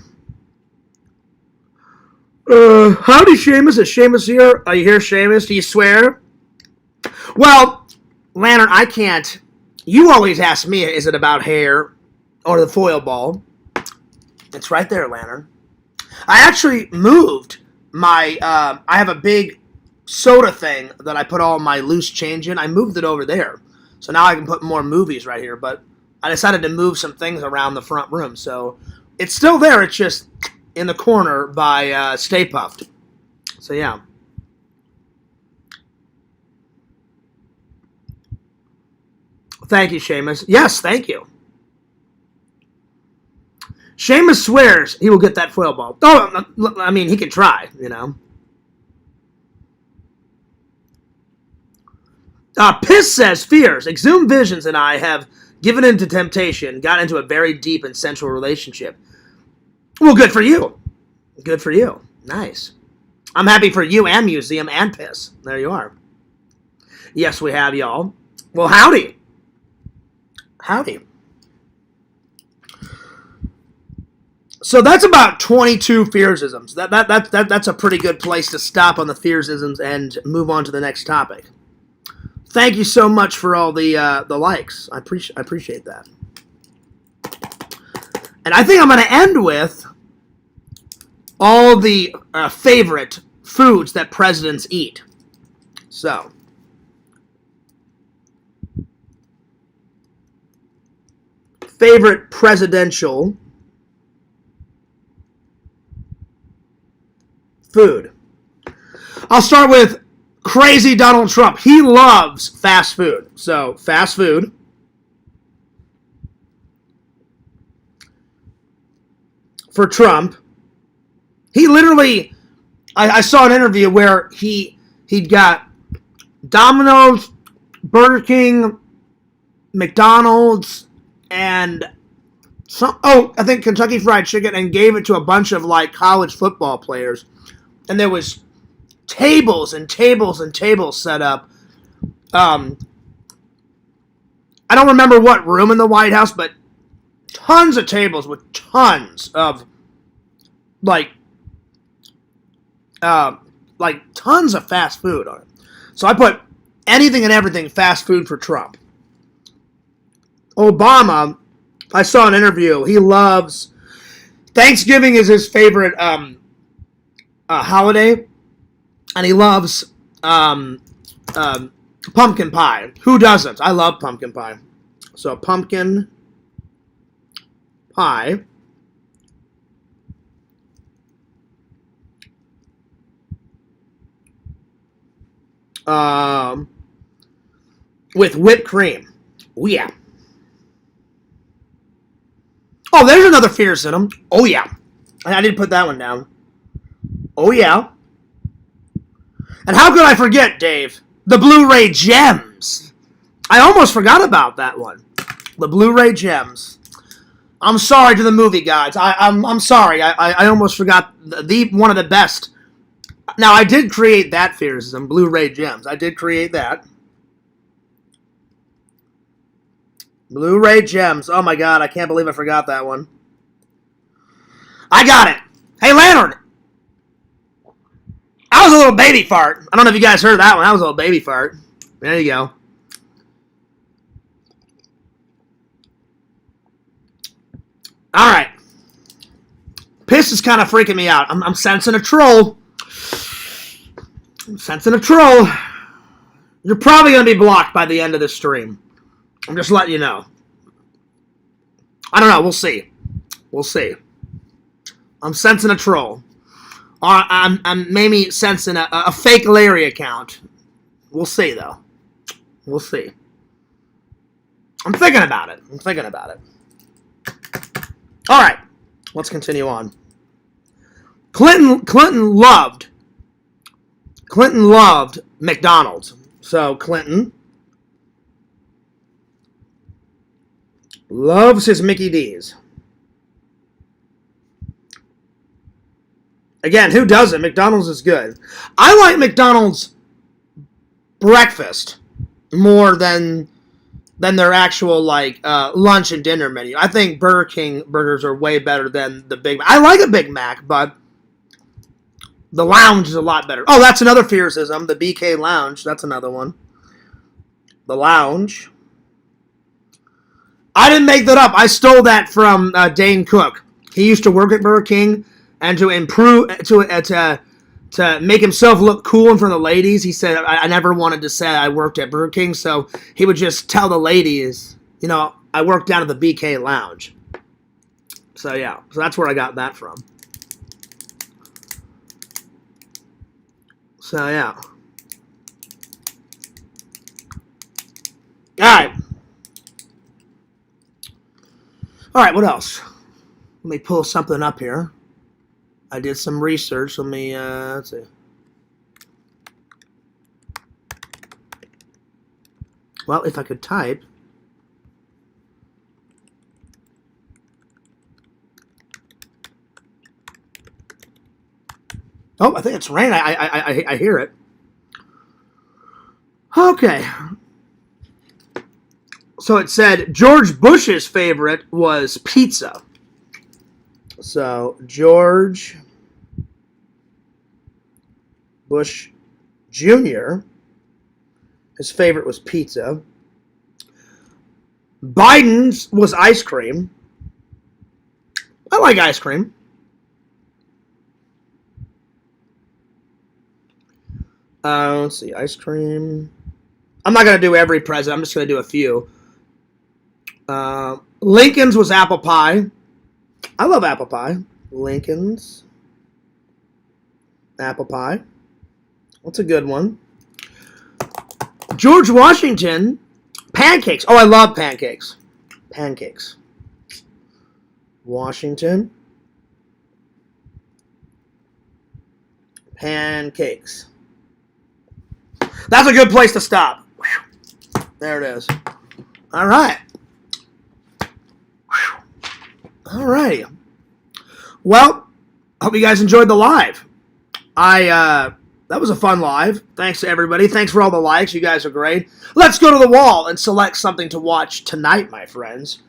Howdy, Seamus. Is Seamus here? Are you here, Seamus? Do you swear? Well, Lantern, I can't. You always ask me, is it about hair or the foil ball? It's right there, Lantern. I actually moved my, I have a big soda thing that I put all my loose change in. I moved it over there. So now I can put more movies right here. But I decided to move some things around the front room. So it's still there. It's just in the corner by Stay Puft. So, yeah. Thank you, Seamus. Yes, thank you. Seamus swears he will get that foil ball. Oh, I mean, he can try, Piss says, Fears, Exhumed Visions and I have given in to temptation, got into a very deep and sensual relationship. Well, good for you. Good for you. Nice. I'm happy for you and Museum and Piss. There you are. Yes, we have, y'all. Well, howdy. Howdy. So that's about 22 fearsisms. That's a pretty good place to stop on the fearsisms and move on to the next topic. Thank you so much for all the likes. I appreciate that. And I think I'm going to end with all the favorite foods that presidents eat. So, favorite presidential food. I'll start with crazy Donald Trump. He loves fast food. So, fast food. For Trump, he literally, I saw an interview where he'd got Domino's, Burger King, McDonald's, and I think Kentucky Fried Chicken, and gave it to a bunch of college football players. And there was tables and tables and tables set up. I don't remember what room in the White House, but tons of tables with tons of tons of fast food on it. So I put anything and everything fast food for Trump. Obama, I saw an interview. He loves Thanksgiving is his favorite holiday, and he loves pumpkin pie. Who doesn't? I love pumpkin pie. So pumpkin pie. with whipped cream. Oh, yeah. Oh, there's another Fearsism. Oh, yeah. I didn't put that one down. Oh, yeah. And how could I forget, Dave? The Blu-ray gems. I almost forgot about that one. The Blu-ray gems. I'm sorry to the movie guys. I'm sorry. I almost forgot the one of the best. Now, I did create that Fearsism, Blu-ray gems. I did create that. Blu-ray gems. Oh, my God. I can't believe I forgot that one. I got it. Hey, Lantern. That was a little baby fart. I don't know if you guys heard that one. That was a little baby fart. There you go. All right. Piss is kind of freaking me out. I'm sensing a troll. I'm sensing a troll. You're probably going to be blocked by the end of this stream. I'm just letting you know. I don't know. We'll see. We'll see. I'm sensing a troll. Or I'm maybe sensing a fake Larry account. We'll see, though. We'll see. I'm thinking about it. I'm thinking about it. All right. Let's continue on. Clinton loved McDonald's. So Clinton loves his Mickey D's. Again, who doesn't? McDonald's is good. I like McDonald's breakfast more than their actual like lunch and dinner menu. I think Burger King burgers are way better than the Big Mac. I like a Big Mac, but the Lounge is a lot better. Oh, that's another Fearsism. The BK Lounge. That's another one. The Lounge. I didn't make that up. I stole that from Dane Cook. He used to work at Burger King, and to improve to make himself look cool in front of the ladies, he said, I never wanted to say I worked at Burger King, so he would just tell the ladies, you know, I worked down at the BK Lounge. So, yeah. So that's where I got that from. So, yeah. Alright. Alright, what else? Let me pull something up here. I did some research. Let me, let's see. Well, if I could type. Oh, I think it's rain. I hear it. Okay. So it said George Bush's favorite was pizza. So, George Bush Jr., his favorite was pizza. Biden's was ice cream. I like ice cream. Let's see, ice cream. I'm not going to do every president. I'm just going to do a few. Lincoln's was apple pie. I love apple pie. Lincoln's apple pie. That's a good one. George Washington, pancakes. Oh, I love pancakes. Pancakes. Washington. Pancakes. That's a good place to stop. There it is. All right. All right. Well, hope you guys enjoyed the live. That was a fun live. Thanks to everybody. Thanks for all the likes. You guys are great. Let's go to the wall and select something to watch tonight, my friends.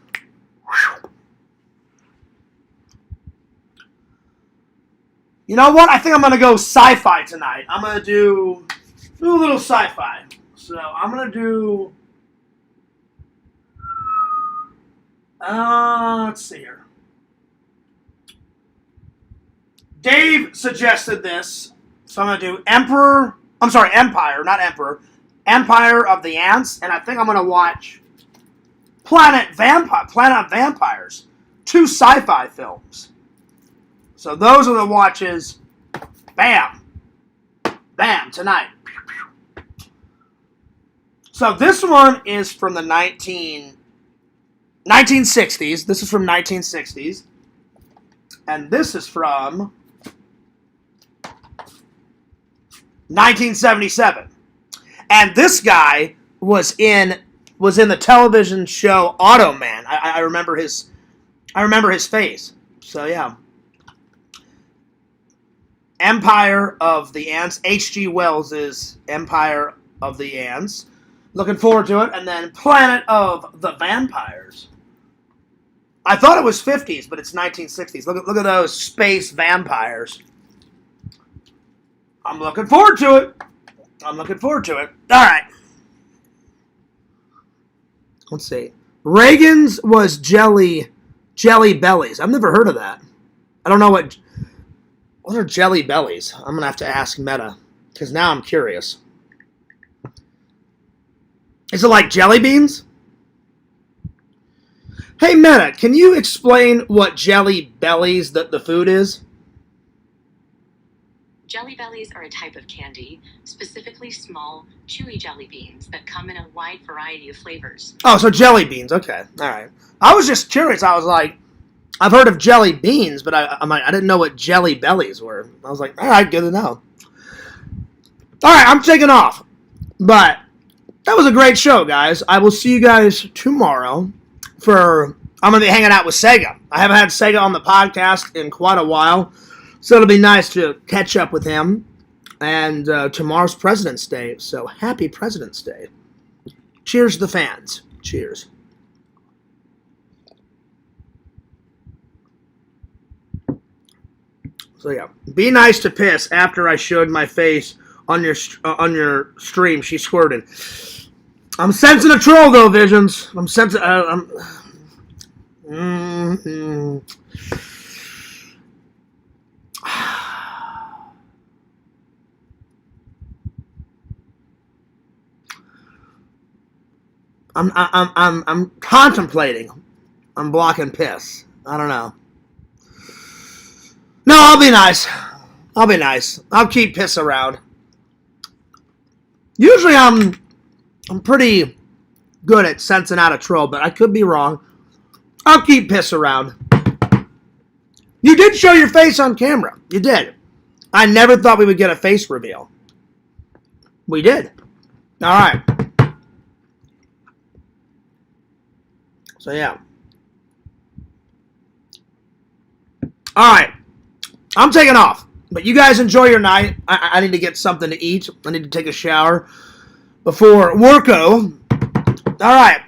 You know what? I think I'm going to go sci-fi tonight. I'm going to do a little sci-fi. So I'm going to do... let's see here. Dave suggested this, so I'm going to do Empire, not Emperor. Empire of the Ants, and I think I'm going to watch Planet of Vampires. 2 sci-fi films. So those are the watches. Bam. Bam, tonight. So this one is from the 1960s. This is from 1960s. And this is from 1977. And this guy was in the television show Automan. I remember his face. So yeah. Empire of the Ants. H.G. Wells' Empire of the Ants. Looking forward to it. And then Planet of the Vampires. I thought it was 50s, but it's 1960s. Look at those space vampires. I'm looking forward to it. All right. Let's see. Reagan's was Jelly Bellies. I've never heard of that. I don't know what are Jelly Bellies. I'm going to have to ask Meta, because now I'm curious. Is it like jelly beans? Hey, Meta, can you explain what Jelly Bellies, the food is? Jelly bellies are a type of candy, specifically small, chewy jelly beans that come in a wide variety of flavors. Oh, so jelly beans. Okay, all right. I was just curious. I was like, I've heard of jelly beans, but I didn't know what Jelly Bellies were. I was like, all right, good to know. All right, I'm taking off. But that was a great show, guys. I will see you guys tomorrow I'm going to be hanging out with Sega. I haven't had Sega on the podcast in quite a while. So it'll be nice to catch up with him. And tomorrow's President's Day, so happy President's Day. Cheers to the fans. Cheers. So yeah, be nice to Piss after I showed my face on your stream. She squirted. I'm sensing a troll though, Visions. I'm sensing. I'm contemplating. I'm blocking Piss. I don't know. No, I'll be nice. I'll keep Piss around. Usually I'm pretty good at sensing out a troll, but I could be wrong. I'll keep Piss around. You did show your face on camera. You did. I never thought we would get a face reveal. We did. All right. So, yeah. All right. I'm taking off. But you guys enjoy your night. I need to get something to eat. I need to take a shower before worko. All right.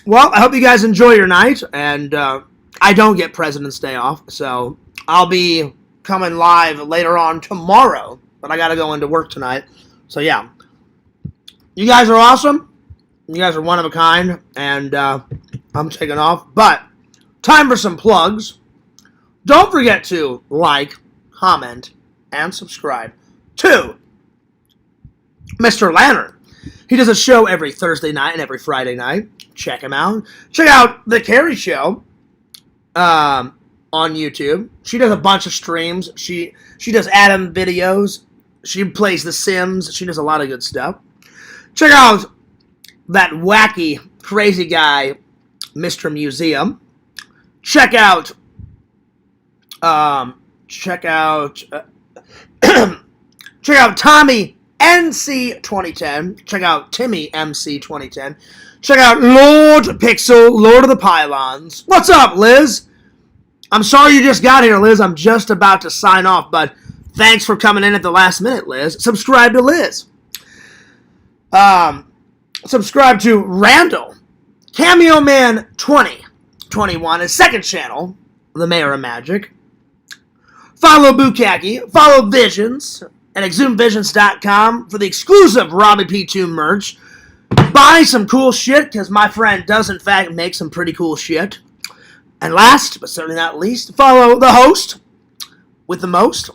Well, I hope you guys enjoy your night. And I don't get President's Day off. So I'll be coming live later on tomorrow. But I got to go into work tonight. So, yeah. You guys are awesome. You guys are one of a kind. And I'm taking off. But time for some plugs. Don't forget to like, comment, and subscribe to Mr. Lantern. He does a show every Thursday night and every Friday night. Check him out. Check out The Carrie Show on YouTube. She does a bunch of streams. She does Adam videos. She plays The Sims. She does a lot of good stuff. Check out that wacky, crazy guy, Mr. Museum. Check out Tommy NC 2010. Check out Timmy MC 2010. Check out Lord Pixel, Lord of the Pylons. What's up, Liz? I'm sorry you just got here, Liz. I'm just about to sign off, but thanks for coming in at the last minute, Liz. Subscribe to Liz. Subscribe to Randall. Cameo Man 2021, his second channel, The Mayor of Magic. Follow Bukaki, follow Visions, and ExhumVisions.com for the exclusive Robbie P2 merch. Buy some cool shit, because my friend does, in fact, make some pretty cool shit. And last, but certainly not least, follow the host with the most.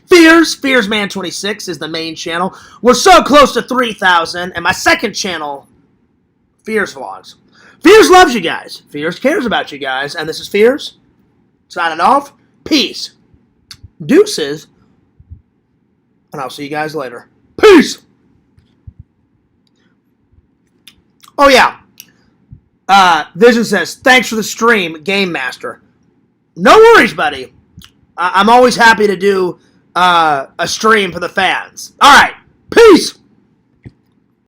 Fearsman26 is the main channel. We're so close to 3,000, and my second channel, Fears Vlogs. Fears loves you guys. Fears cares about you guys. And this is Fears, signing off. Peace. Deuces, and I'll see you guys later. Peace! Oh, yeah. Vision says, thanks for the stream, Game Master. No worries, buddy. I'm always happy to do a stream for the fans. All right. Peace.